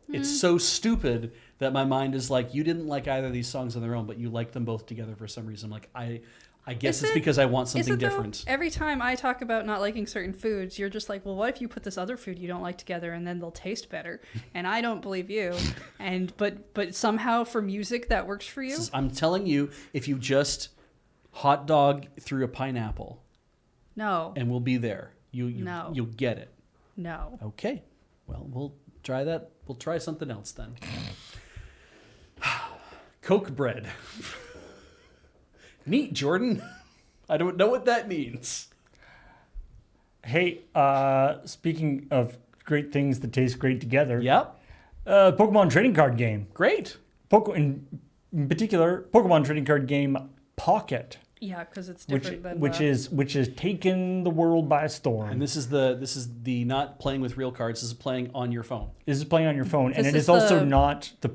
It's so stupid that my mind is like, you didn't like either of these songs on their own, but you like them both together for some reason. Like, I guess it's because I want something different. Every time I talk about not liking certain foods, you're just like, well, what if you put this other food you don't like together and then they'll taste better? And I don't believe you. But somehow for music that works for you. I'm telling you, if you just hot dog through a pineapple, No. and we'll be there. No. You'll get it. No. Okay. Well, we'll try that. We'll try something else then. Coke bread. Neat, Jordan. I don't know what that means. Hey, speaking of great things that taste great together. Yep. Pokemon trading card game. Great. In particular, Pokemon trading card game Pocket, Yeah, because it's different than which is taken the world by storm. And this is the not playing with real cards. This is playing on your phone. This is playing on your phone, and This it is is also the- not the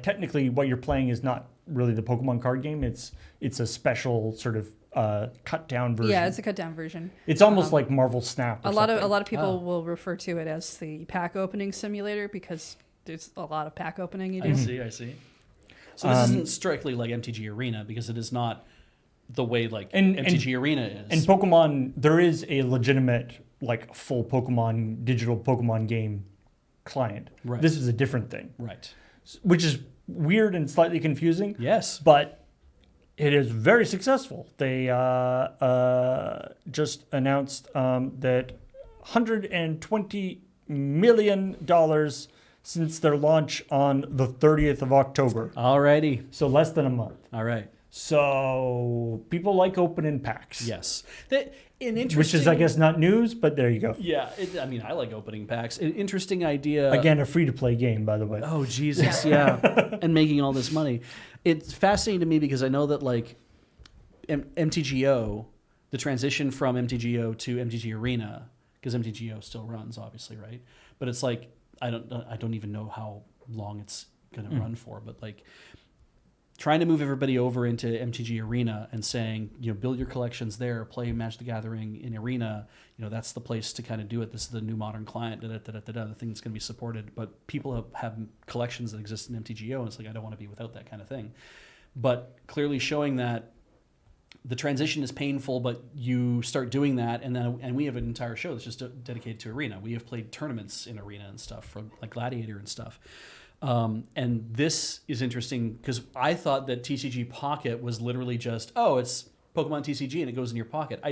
technically what you're playing is not really the Pokemon card game. It's a special sort of cut down version. Yeah, it's a cut down version. It's almost like Marvel Snap. Or A lot something. of people will refer to it as the pack opening simulator because there's a lot of pack opening you do. I see. So this isn't strictly like MTG Arena because it is not the way like MTG Arena is. And Pokemon, there is a legitimate like full Pokemon digital Pokemon game client. Right. This is a different thing, right. which is weird and slightly confusing. Yes. But it is very successful. They just announced that $120 million since their launch on the 30th of October. Alrighty. So less than a month. All right. So people like opening packs. Yes. An interesting, Which is, I guess, not news, but there you go. Yeah. I mean, I like opening packs. An interesting idea. Again, a free-to-play game, by the way. Oh, Jesus. Yeah. And making all this money. It's fascinating to me because I know that like MTGO, the transition from MTGO to MTG Arena, because MTGO still runs, obviously, right? But it's like I don't even know how long it's going to run for, but like trying to move everybody over into MTG Arena and saying, build your collections there, play Magic the Gathering in Arena, that's the place to kind of do it. This is the new modern client, the thing that's going to be supported. But people have collections that exist in MTGO, and it's like, I don't want to be without that kind of thing. But clearly showing that the transition is painful, but you start doing that, and we have an entire show that's just dedicated to Arena. We have played tournaments in Arena and stuff, for like Gladiator and stuff. And this is interesting because I thought that TCG Pocket was literally just, it's Pokemon TCG and it goes in your pocket.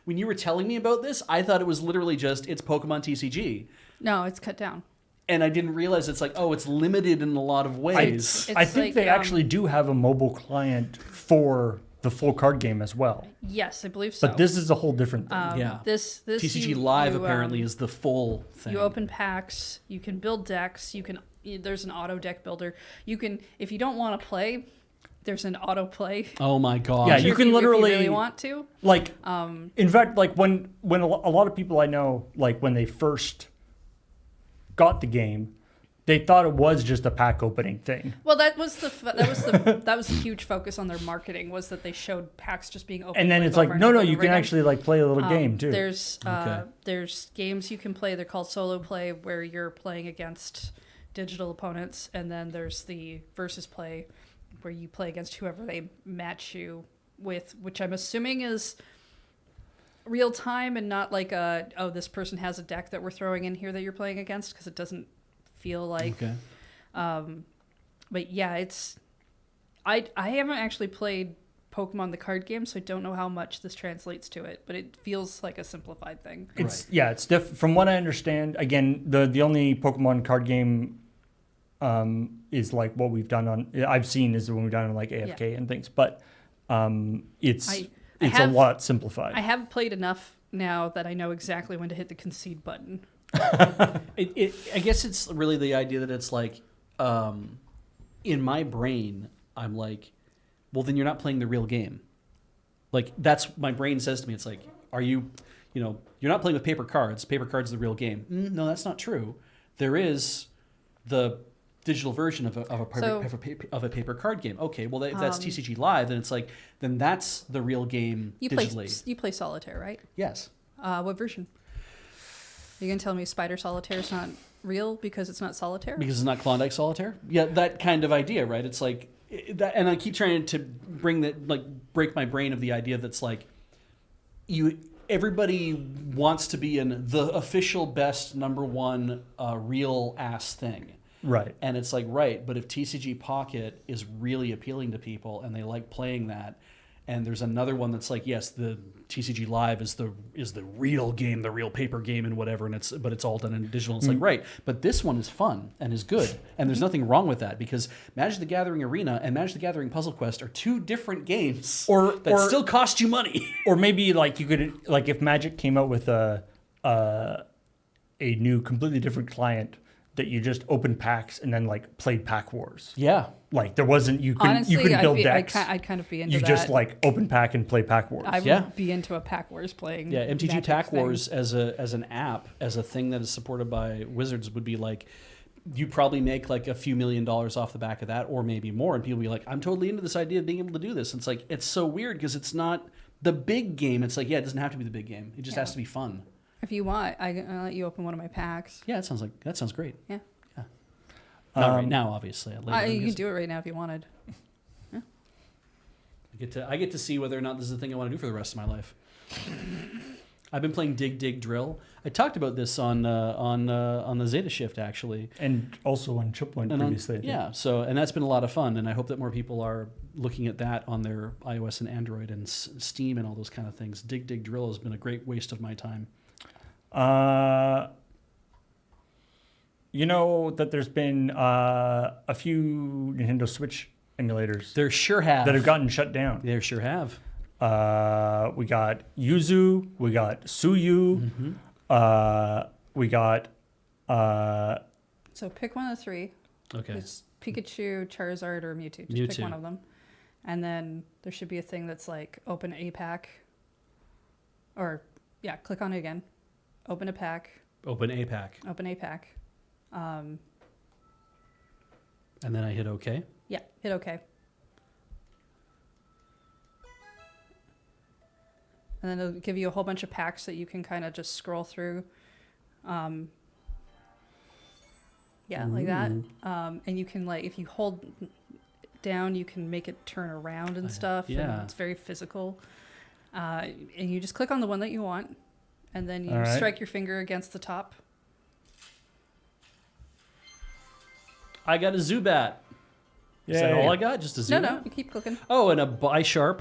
When you were telling me about this, I thought it was literally just, it's Pokemon TCG. No, it's cut down. And I didn't realize it's like, it's limited in a lot of ways. I think they actually do have a mobile client for the full card game as well. Yes, I believe so. But this is a whole different thing. Yeah. This TCG Live apparently is the full thing. You open packs, you can build decks, there's an auto deck builder. You can, if you don't want to play, there's an auto play. Oh my god! Yeah, you can literally if you really want to. Like, in fact, like when a lot of people I know, like when they first got the game, they thought it was just a pack opening thing. Well, that was a huge focus on their marketing, was that they showed packs just being open. And then it's like, no, you can actually like play a little game too. There's games you can play. They're called solo play, where you're playing against digital opponents, and then there's the versus play, where you play against whoever they match you with, which I'm assuming is real time and not like this person has a deck that we're throwing in here that you're playing against, because it doesn't feel like. Okay. But yeah, I haven't actually played Pokemon the card game, so I don't know how much this translates to it, but it feels like a simplified thing. It's from what I understand. Again, the only Pokemon card game is like what we've done I've seen is when we've done on like AFK and things, but it's a lot simplified. I have played enough now that I know exactly when to hit the concede button. I guess it's really the idea that it's like, in my brain, I'm like, well, then you're not playing the real game. Like, that's my brain says to me. It's like, are you, you're not playing with paper cards. Paper cards are the real game. No, that's not true. There is the digital version of a paper card game. Okay, well, if that's TCG Live, then it's like, then that's the real game digitally. You play Solitaire, right? Yes. What version? Are you going to tell me Spider Solitaire is not real because it's not Solitaire? Because it's not Klondike Solitaire? Yeah, that kind of idea, right? It's like that, and I keep trying to break my brain of the idea that's like, everybody wants to be in the official best number one real ass thing. Right. And it's like, right, but if TCG Pocket is really appealing to people and they like playing that, and there's another one that's like, yes, the TCG Live is the real game, the real paper game and whatever, but it's all done in digital. And it's like, right, but this one is fun and is good, and there's nothing wrong with that, because Magic the Gathering Arena and Magic the Gathering Puzzle Quest are two different games that still cost you money. Or maybe like you could, like if Magic came out with a new completely different client that you just opened packs and then like played Pack Wars. Yeah. Like there wasn't, you couldn't build decks. I'd kind of be into that. You just like open pack and play Pack Wars. I would be into a Pack Wars playing. Yeah, MTG Pack Wars as an app, as a thing that is supported by Wizards would be like, you probably make like a few $1 million off the back of that, or maybe more. And people be like, I'm totally into this idea of being able to do this. And it's like, it's so weird because it's not the big game. It's like, yeah, it doesn't have to be the big game. It just has to be fun. If you want, I'll let you open one of my packs. Yeah, that sounds great. Yeah. Yeah. Not right now, obviously. Later, You can do it right now if you wanted. I get to see whether or not this is the thing I want to do for the rest of my life. I've been playing Dig Drill. I talked about this on the Zeta Shift actually, And also on ChillPoint previously. I think. yeah. So and that's been a lot of fun, and I hope that more people are looking at that on their iOS and Android and Steam and all those kind of things. Dig Drill has been a great waste of my time. You know that there's been a few Nintendo Switch emulators There sure have. that have gotten shut down. There sure have. We got Yuzu, we got Suyu, we got So pick one of the three. Okay. It's Pikachu, Charizard, or Mewtwo. Just Mewtwo. pick one of them. And then there should be a thing that's like open a pack. Or, yeah, click on it again. Open a pack. Open a pack. Open a pack. And then I hit OK. Yeah, hit OK. And then it'll give you a whole bunch of packs that you can kind of just scroll through. Yeah, like that. And you can, like, if you hold down, you can make it turn around and stuff. yeah. And it's very physical. And you just click on the one that you want. And then you All right. strike your finger against the top. I got a Zubat. Is that all I got? Just a Zubat? No, you keep clicking. Oh, and a Bisharp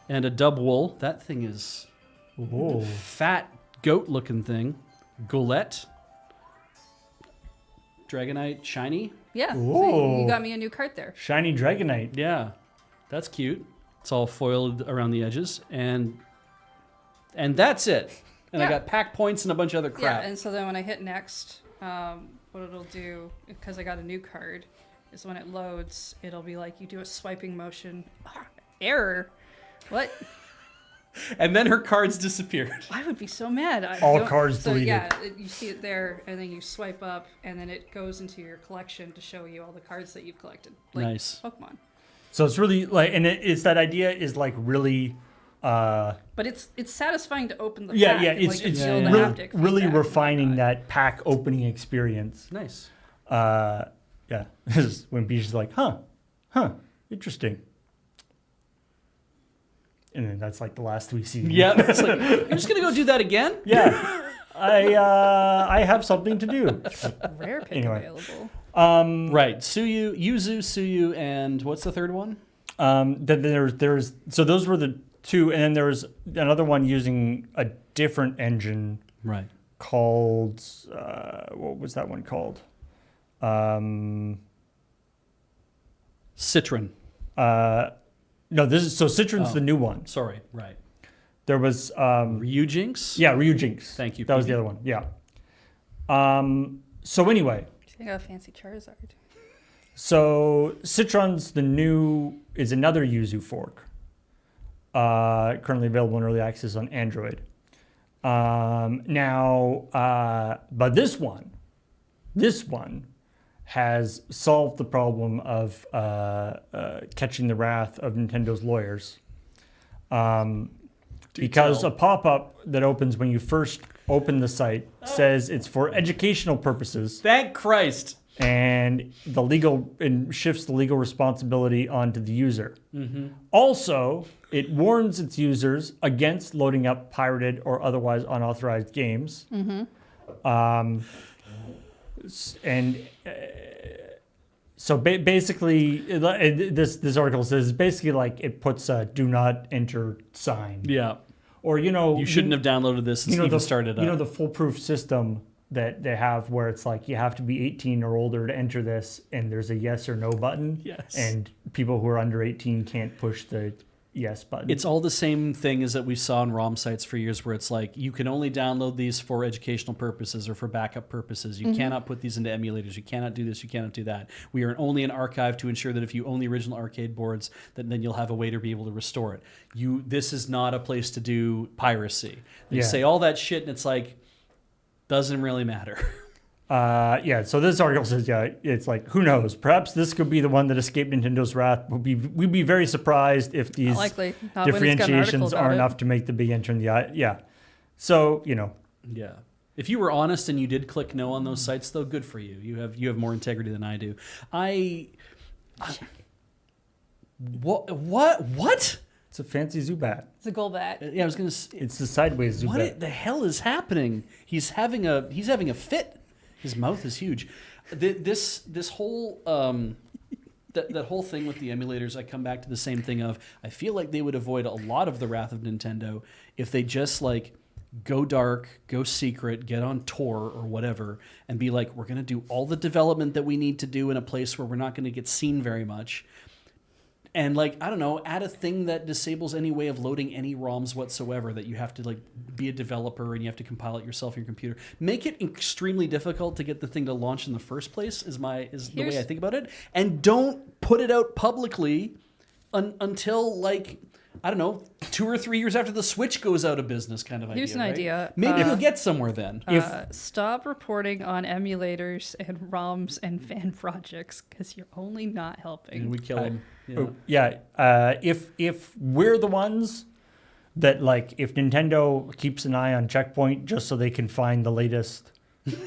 and a Dubwool. That thing is Whoa. fat goat-looking thing. Golett. Dragonite Shiny. Yeah, so Ooh. you got me a new cart there. Shiny Dragonite. Yeah, that's cute. It's all foiled around the edges, and that's it. And I Yeah. got pack points and a bunch of other crap. Yeah, and so then when I hit next, what it'll do, because I got a new card, is when it loads, it'll be like you do a swiping motion. Error. What? And then her cards disappeared. I would be so mad. All cards so deleted. yeah, you see it there, and then you swipe up, and then it goes into your collection to show you all the cards that you've collected. Like Nice. Pokemon. So it's really like, and it's that idea is like really, But it's satisfying to open the yeah, pack yeah, and, it's like, it's feel the really, haptic really feedback. refining that pack opening experience. Nice. Yeah, this is when Beach is like, huh, interesting. And then that's like the last we see. Yeah, it's like, you're just going to go do that again? Yeah. I have something to do. Rare pick Anyway. available. Right. Yuzu, and what's the third one? Then there's so those were the two, and then there was another one using a different engine Right. called what was that one called? Citron. No, this is so Citron's the new one. Sorry. Right. There was Ryujinx? yeah, Ryujinx. Thank you, That was PB. the other one. Yeah. So anyway, I got a fancy Charizard. so Citron's is another Yuzu fork. Currently available in early access on Android. But this one has solved the problem of catching the wrath of Nintendo's lawyers. Because tell. a pop-up that opens when you first open the site says it's for educational purposes, Thank Christ. and shifts the legal responsibility onto the user. Also, it warns its users against loading up pirated or otherwise unauthorized games. So basically, this article says basically like it puts a "do not enter" sign, Yeah. or You shouldn't have downloaded this and even started up. You know the foolproof system that they have where it's like you have to be 18 or older to enter this, and there's a yes or no button. Yes. And people who are under 18 can't push the yes button. It's all the same thing as that we saw on ROM sites for years where it's like you can only download these for educational purposes or for backup purposes. You cannot put these into emulators. You cannot do this. You cannot do that. We are only an archive to ensure that if you own the original arcade boards, then you'll have a way to be able to restore it. This is not a place to do piracy. They Yeah. say all that shit and it's like, doesn't really matter. Yeah, so this article says, yeah, it's like, who knows? Perhaps this could be the one that escaped Nintendo's wrath. We'd be very surprised if Not these likely. Not when it's got an article differentiations about are it. enough to make the big enter in the eye. Yeah. So, Yeah. If you were honest and you did click no on those sites, though, good for you. You have more integrity than I do. What? it's a fancy Zubat. It's a Golbat. Yeah, I was gonna. Say, It's the sideways Zubat. what the hell is happening? He's having a fit. His mouth is huge. This whole that whole thing with the emulators, I come back to the same thing of I feel like they would avoid a lot of the wrath of Nintendo if they just like go dark, go secret, get on tour or whatever, and be like, we're going to do all the development that we need to do in a place where we're not going to get seen very much. And like, I don't know, add a thing that disables any way of loading any ROMs whatsoever, that you have to like be a developer and you have to compile it yourself on your computer. Make it extremely difficult to get the thing to launch in the first place is the way I think about it. And don't put it out publicly until like, I don't know, 2 or 3 years after the Switch goes out of business kind of idea. Here's an right? idea. Maybe you'll get somewhere then. Stop reporting on emulators and ROMs and fan projects because you're only not helping. And we kill them. If we're the ones that, like, if Nintendo keeps an eye on ChillPoint just so they can find the latest Switch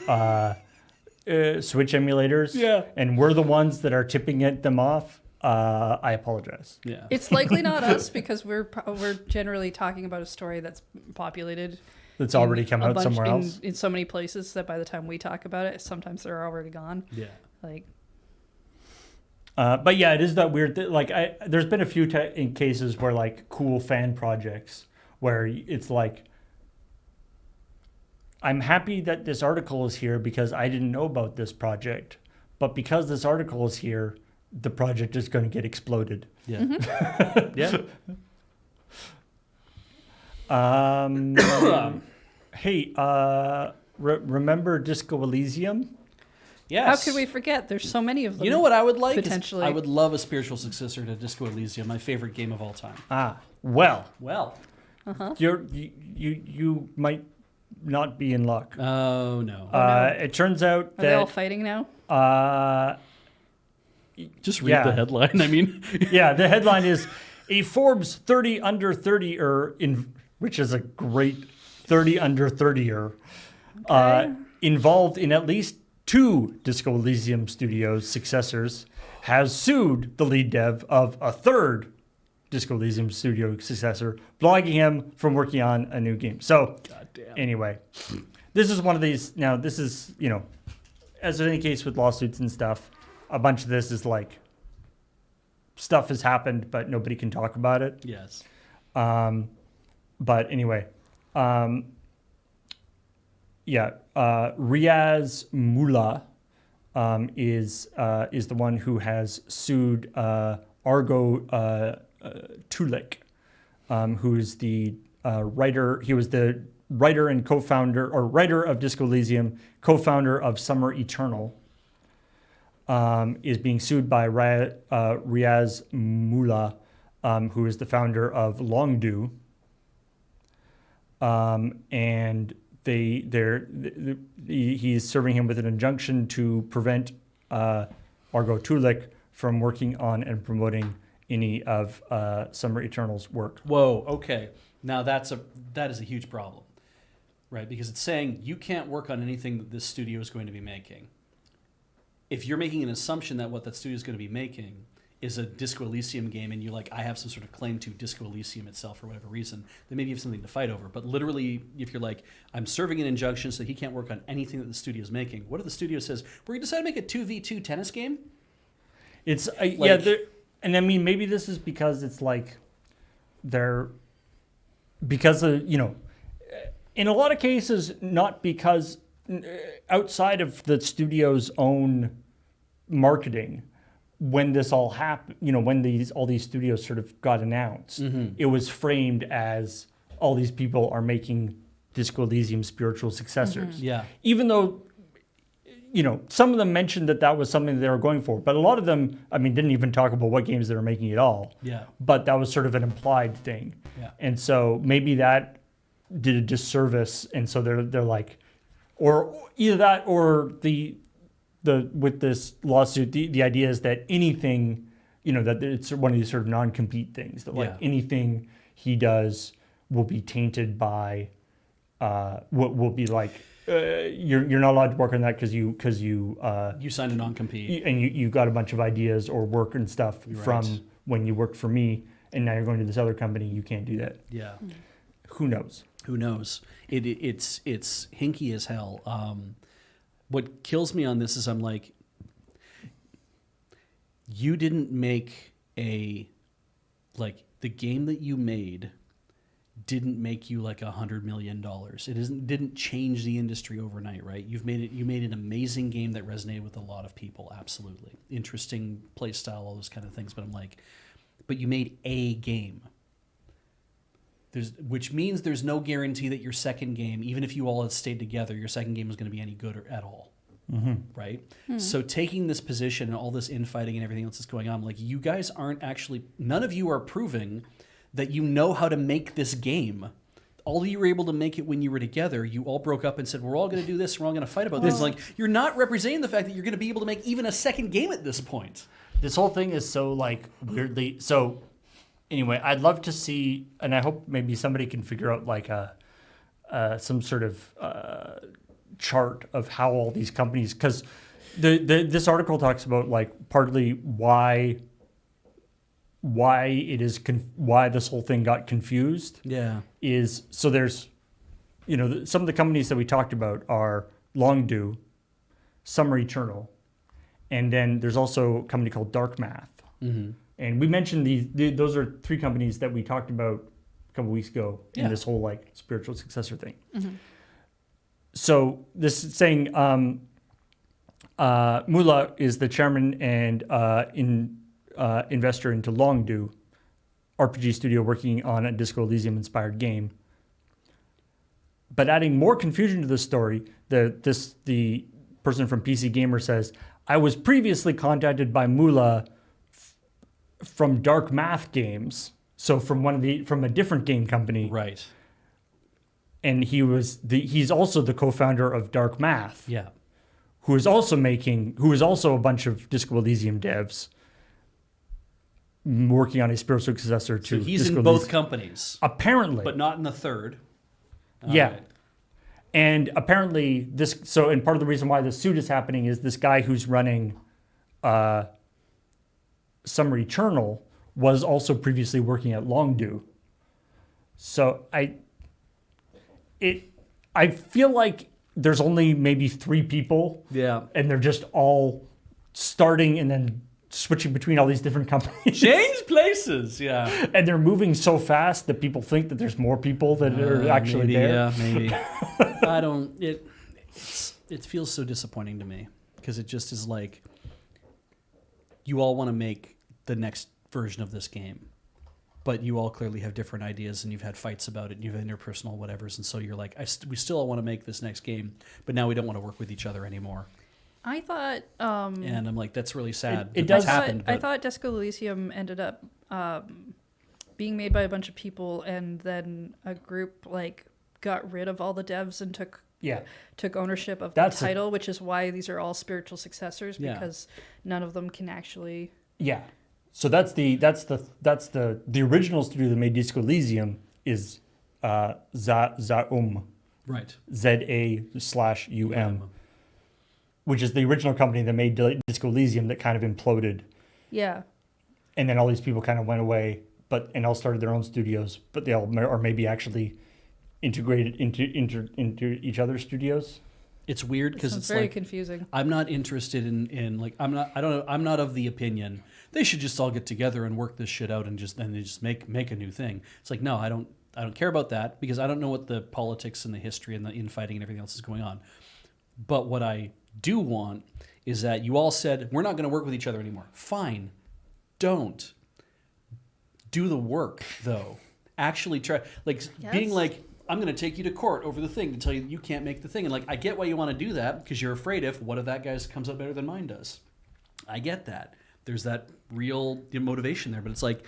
emulators, and we're the ones that are tipping them off, I apologize. Yeah. It's likely not us because we're generally talking about a story that's populated. That's already come out somewhere else. In so many places that by the time we talk about it, sometimes they're already gone. Yeah. Like. But yeah, it is that weird. Like, there's been a few in cases where like cool fan projects where it's like, I'm happy that this article is here because I didn't know about this project, but because this article is here, the project is going to get exploded. Yeah. Mm-hmm. Yeah. Hey, remember Disco Elysium? Yes. How could we forget? There's so many of them. You know what I would like? Potentially. I would love a spiritual successor to Disco Elysium, my favorite game of all time. Well, Uh-huh. you might not be in luck. Oh no. It turns out Are they all that fighting now? Just read the headline. I mean, yeah, the headline is a Forbes 30 under 30er which is a great 30 under 30er involved in at least 2 Disco Elysium Studios successors has sued the lead dev of a third Disco Elysium Studio successor, blocking him from working on a new game. So, anyway, this is one of these. Now, this is, as in any case with lawsuits and stuff, a bunch of this is like stuff has happened, but nobody can talk about it. yes. But anyway, Riaz Mullah is the one who has sued Argo Tulik, who is the writer. He was the writer and co-founder, or writer of Disco Elysium, co-founder of Summer Eternal. Is being sued by Riaz Mullah, who is the founder of Longdo. And he's serving him with an injunction to prevent Argo Tulik from working on and promoting any of Summer Eternal's work. Whoa. Okay. Now that is a huge problem, right? Because it's saying you can't work on anything that this studio is going to be making. If you're making an assumption that what that studio is going to be making is a Disco Elysium game, and you're like, I have some sort of claim to Disco Elysium itself for whatever reason, then maybe you have something to fight over. But literally, if you're like, I'm serving an injunction so he can't work on anything that the studio is making, what if the studio says, we're going to decide to make a 2v2 tennis game? It's, and I mean, maybe this is because it's like because of, in a lot of cases, not because outside of the studio's own marketing, when this all happened, when all these studios sort of got announced, it was framed as all these people are making Disco Elysium spiritual successors. Yeah. Even though, some of them mentioned that was something that they were going for, but a lot of them, didn't even talk about what games they were making at all. Yeah. But that was sort of an implied thing. Yeah. And so maybe that did a disservice, and so they're like, or either that or the with this lawsuit, the idea is that anything, that it's one of these sort of non-compete things, that like Yeah. anything he does will be tainted by, will be like, you're not allowed to work on that because you You signed a non-compete. and you got a bunch of ideas or work and stuff Right. from when you worked for me, and now you're going to this other company. You can't do that. Yeah. Who knows? Who knows? It's hinky as hell. What kills me on this is I'm like, you didn't make the game that you made didn't make you like $100 million. Didn't change the industry overnight, right? You made an amazing game that resonated with a lot of people. Absolutely. Interesting play style, all those kind of things. But I'm like, but you made a game. Which means there's no guarantee that your second game, even if you all had stayed together, your second game is going to be any good at all. Right? So taking this position and all this infighting and everything else that's going on, like, you guys aren't actually, none of you are proving that you know how to make this game. All you were able to make it when you were together. You all broke up and said, we're all going to do this, we're all going to fight about this. Like, you're not representing the fact that you're going to be able to make even a second game at this point. This whole thing is so like weirdly. So anyway, I'd love to see, and I hope maybe somebody can figure out like some sort of chart of how all these companies, because this article talks about like partly why why this whole thing got confused. Yeah. Is so there's some of the companies that we talked about are Longdo, Summer Eternal, and then there's also a company called Dark Math. Mm-hmm. And we mentioned those are three companies that we talked about a couple weeks ago in this whole like spiritual successor thing. Mm-hmm. So this is saying Mullah is the chairman and investor into Longdo, RPG studio working on a Disco Elysium inspired game. But adding more confusion to the story, the person from PC Gamer says, I was previously contacted by Mullah from Dark Math Games, so from a different game company, Right. and he's also the co-founder of Dark Math, Yeah. who is also a bunch of Disco Elysium devs working on a spiritual successor to So he's Disco in both Elysium. companies, Apparently, but not in the third. yeah. Right. And apparently and part of the reason why this suit is happening is this guy who's running Summer Eternal was also previously working at Longdo. So I feel like there's only maybe 3 people. Yeah. And they're just all starting and then switching between all these different companies. Change places. Yeah. And they're moving so fast that people think that there's more people that are actually maybe, there. Yeah, maybe. I don't. It feels so disappointing to me because it just is like you all want to make the next version of this game, but you all clearly have different ideas and you've had fights about it and you've had interpersonal whatevers, and so you're like, we still all want to make this next game, but now we don't want to work with each other anymore. I thought, And I'm like, that's really sad. It that does that's happened. I but- thought Disco Elysium ended up being made by a bunch of people, and then a group like got rid of all the devs and took ownership of the title, which is why these are all spiritual successors, because none of them can actually. Yeah. So that's the original studio that made Disco Elysium is Zaum. Right. ZA/UM. Which is the original company that made Disco Elysium that kind of imploded. Yeah. And then all these people kind of went away, and all started their own studios, but they all are maybe actually integrated into each other's studios. It's weird because it's very like, confusing. I'm not interested in like, I'm not of the opinion they should just all get together and work this shit out and just make a new thing. It's like, no, I don't care about that because I don't know what the politics and the history and the infighting and everything else is going on. But what I do want is that you all said, we're not going to work with each other anymore. Fine. Don't. Do the work, though. Actually try. Like, being like, I'm going to take you to court over the thing to tell you that you can't make the thing. And, like, I get why you want to do that because you're afraid what if that guy's comes out better than mine does? I get that. There's that real motivation there. But it's like,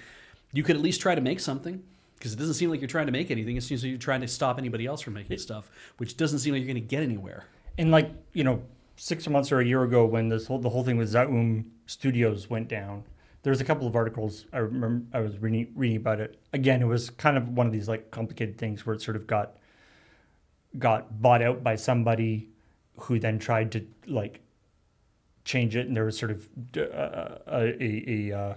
you could at least try to make something. Because it doesn't seem like you're trying to make anything. It seems like you're trying to stop anybody else from making stuff, which doesn't seem like you're going to get anywhere. And like, 6 months or a year ago when the whole thing with Zaum Studios went down, there was a couple of articles I remember I was reading about it. Again, it was kind of one of these like complicated things where it sort of got bought out by somebody who then tried to like change it, and there was sort of a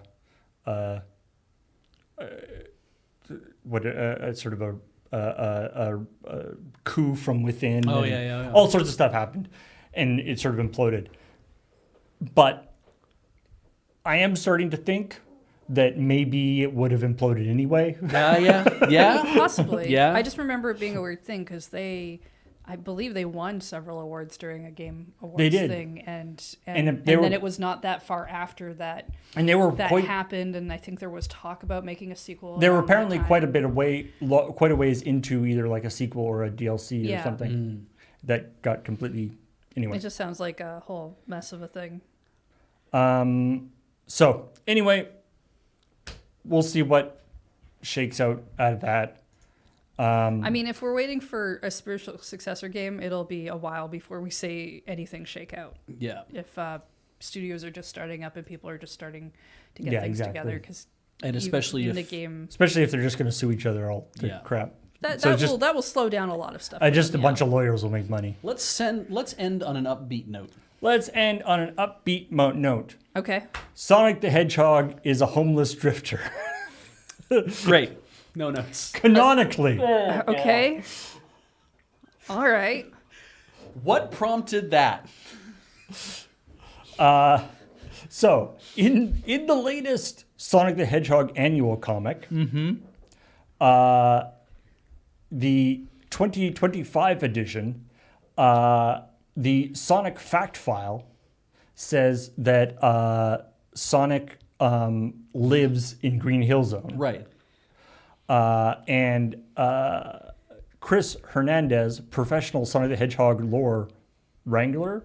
coup from within. Oh, and yeah. all sorts of stuff happened, and it sort of imploded. But I am starting to think that maybe it would have imploded anyway. Yeah. Possibly. Yeah. I just remember it being a weird thing because I believe they won several awards during a Game Awards They did. thing, and And then it was not that far after that And they were that quite. happened, and I think there was talk about making a sequel. They were around that apparently time. quite a ways into either like a sequel or a DLC or Yeah. something that got completely. Anyway. It just sounds like a whole mess of a thing. So anyway, we'll see what shakes out of that. I mean, if we're waiting for a spiritual successor game, it'll be a while before we say anything shake out. Yeah. If studios are just starting up and people are just starting to get Yeah, things exactly. together, because And especially in if the game Especially if they're just going to sue each other all to Yeah. crap. that So will slow down a lot of stuff. Just a bunch of lawyers will make money. let's end on an upbeat note. Let's end on an upbeat note. Okay. Sonic the Hedgehog is a homeless drifter. Great. No notes. Canonically. Okay. All right. What prompted that? So, in the latest Sonic the Hedgehog annual comic, the 2025 edition, the Sonic fact file says that Sonic lives in Green Hill Zone. Right. And Chris Hernandez, professional Sonic the Hedgehog lore wrangler,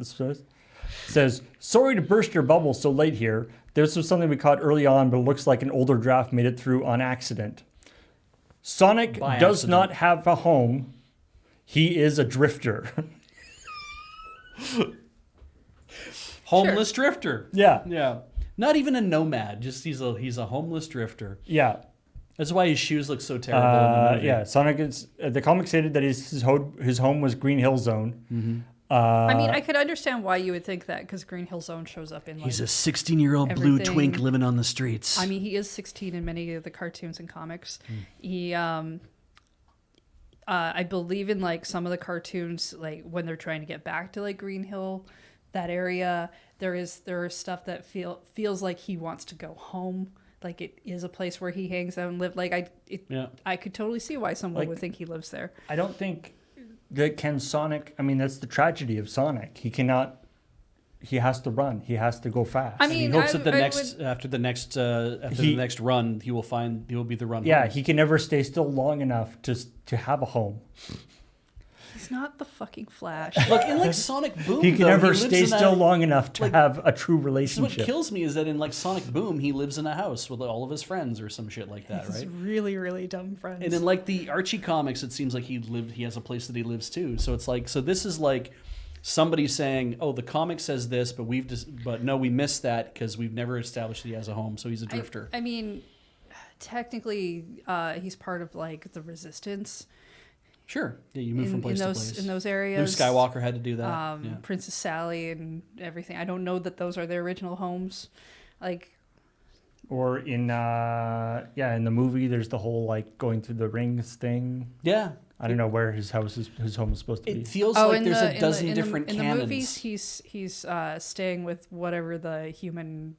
says, "Sorry to burst your bubble so late here. This was something we caught early on, but it looks like an older draft made it through on accident. Sonic By does accident. not have a home. He is a drifter." Homeless drifter. Yeah. Yeah. Not even a nomad. Just he's a homeless drifter. Yeah. That's why his shoes look so terrible in the movie. Yeah. Sonic is, the comic stated that his home was Green Hill Zone. I mean, I could understand why you would think that because Green Hill Zone shows up in like. He's a 16-year-old blue everything. twink living on the streets. I mean, he is 16 in many of the cartoons and comics. He, I believe in like some of the cartoons, like when they're trying to get back to like Green Hill, that area, there is stuff that feels like he wants to go home. Like it is a place where he hangs out and live. Like I could totally see why someone Like- would think he lives there. I don't think that Sonic, I mean, that's the tragedy of Sonic. He cannot, he has to run. He has to go fast. I he mean, hopes that would- the next run he will be the run. Yeah, home. he can never stay still long enough to have a home. He's not the fucking Flash. Look, in like Sonic Boom, He can though, never lives stay in still a- long enough to like- have a true What relationship. kills me is that in like Sonic Boom, he lives in a house with all of his friends or some shit like that, He's right? really, really dumb friends. And in like the Archie comics, it seems like he has a place that he lives too. So it's like, so this is like somebody saying, "Oh, the comic says this, but but no, we missed that because we've never established that he has a home, so he's a drifter." I mean, technically, he's part of like the Resistance. Sure, yeah, you move from place to place. In those Luke areas. Skywalker had to do that. Yeah. Princess Sally and everything. I don't know that those are their original homes. Like, Or in in the movie, there's the whole like going through the rings thing. Yeah, I don't know where his home is supposed to be. it feels like there's a dozen in different in canons. the movies, he's staying with whatever the human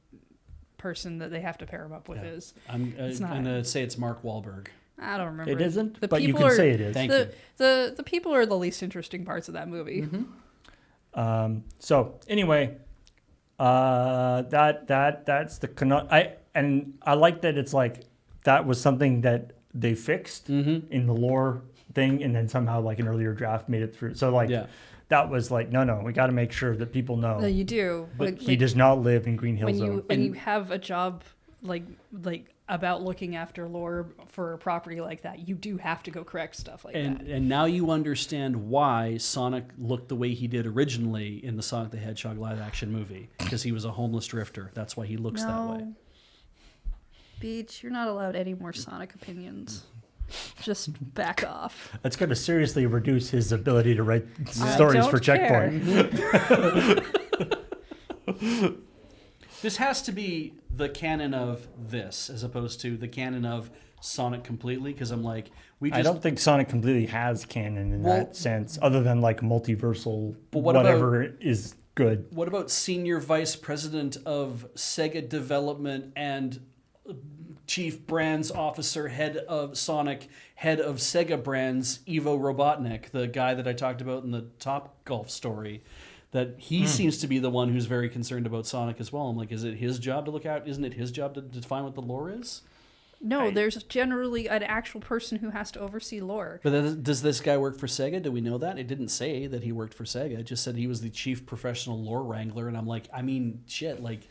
person that they have to pair him up with Yeah. is. I'm It's not- gonna say it's Mark Wahlberg. I don't remember. It isn't, The but you people can are- say it is. Thank you. The people are the least interesting parts of that movie. So anyway, that's the I like that it's like that was something that they fixed in the lore thing, and then somehow like an earlier draft made it through. So like Yeah. that was like no, we got to make sure that people know. You do. But Like- he does not live in Green Hill when Zone. you have a job like about looking after lore for a property like that. You do have to go correct stuff like that. And now you understand why Sonic looked the way he did originally in the Sonic the Hedgehog live action movie, because he was a homeless drifter. That's why he looks that way. Beach, you're not allowed any more Sonic opinions. Just back off. That's going to seriously reduce his ability to write stories for Checkpoint. This has to be the canon of this, as opposed to the canon of Sonic completely, because I'm like, I don't think Sonic completely has canon in that sense, other than like multiversal, but what whatever is good. What about senior vice president of Sega development and chief brands officer, head of Sonic, head of Sega brands, Ivo Robotnik, the guy that I talked about in the Top Golf story? That he seems to be the one who's very concerned about Sonic as well. I'm like, is it his job to look out? Isn't it his job to define what the lore is? No, there's generally an actual person who has to oversee lore. But then, does this guy work for Sega? Do we know that? It didn't say that he worked for Sega. It just said he was the chief professional lore wrangler. And I'm like, I mean, shit, like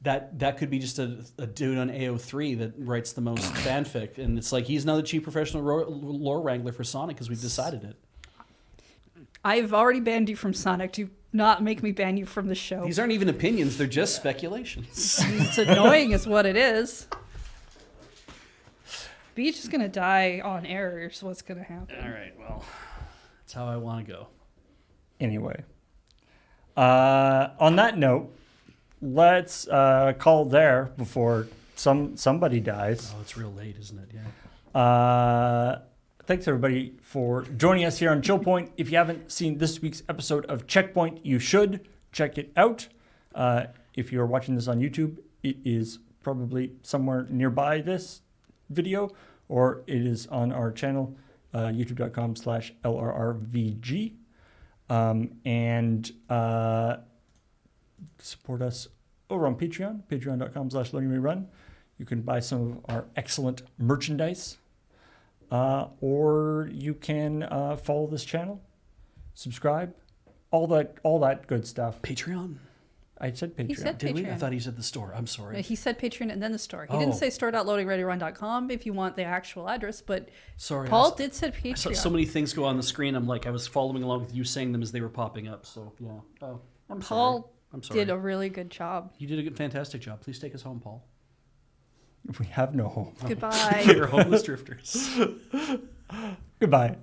that could be just a dude on AO3 that writes the most fanfic. And it's like, he's now the chief professional lore wrangler for Sonic because we've decided it. I've already banned you from Sonic. Do not make me ban you from the show. These aren't even opinions. They're just speculations. It's annoying is what it is. Beach is going to die on air is what's going to happen. All right, well, that's how I want to go. Anyway, on that note, let's call it there before somebody dies. Oh, it's real late, isn't it? Yeah. Thanks, everybody, for joining us here on ChillPoint. If you haven't seen this week's episode of Checkpoint, you should check it out. If you're watching this on YouTube, it is probably somewhere nearby this video, or it is on our channel, youtube.com/LRRVG. And support us over on Patreon, patreon.com/learningmerun. You can buy some of our excellent merchandise. Or you can follow this channel, subscribe, all that good stuff. Patreon? I said Patreon. He said Did we? Patreon. I thought he said the store. I'm sorry. He said Patreon and then the store. He didn't say store.loadingreadyrun.com if you want the actual address, but Sorry. Paul did say Patreon. I saw so many things go on the screen. I'm like, I was following along with you saying them as they were popping up. So, yeah. Oh, I'm sorry. Paul I'm sorry. did a really good job. You did a fantastic job. Please take us home, Paul. We have no home. Goodbye. You're homeless drifters. Goodbye.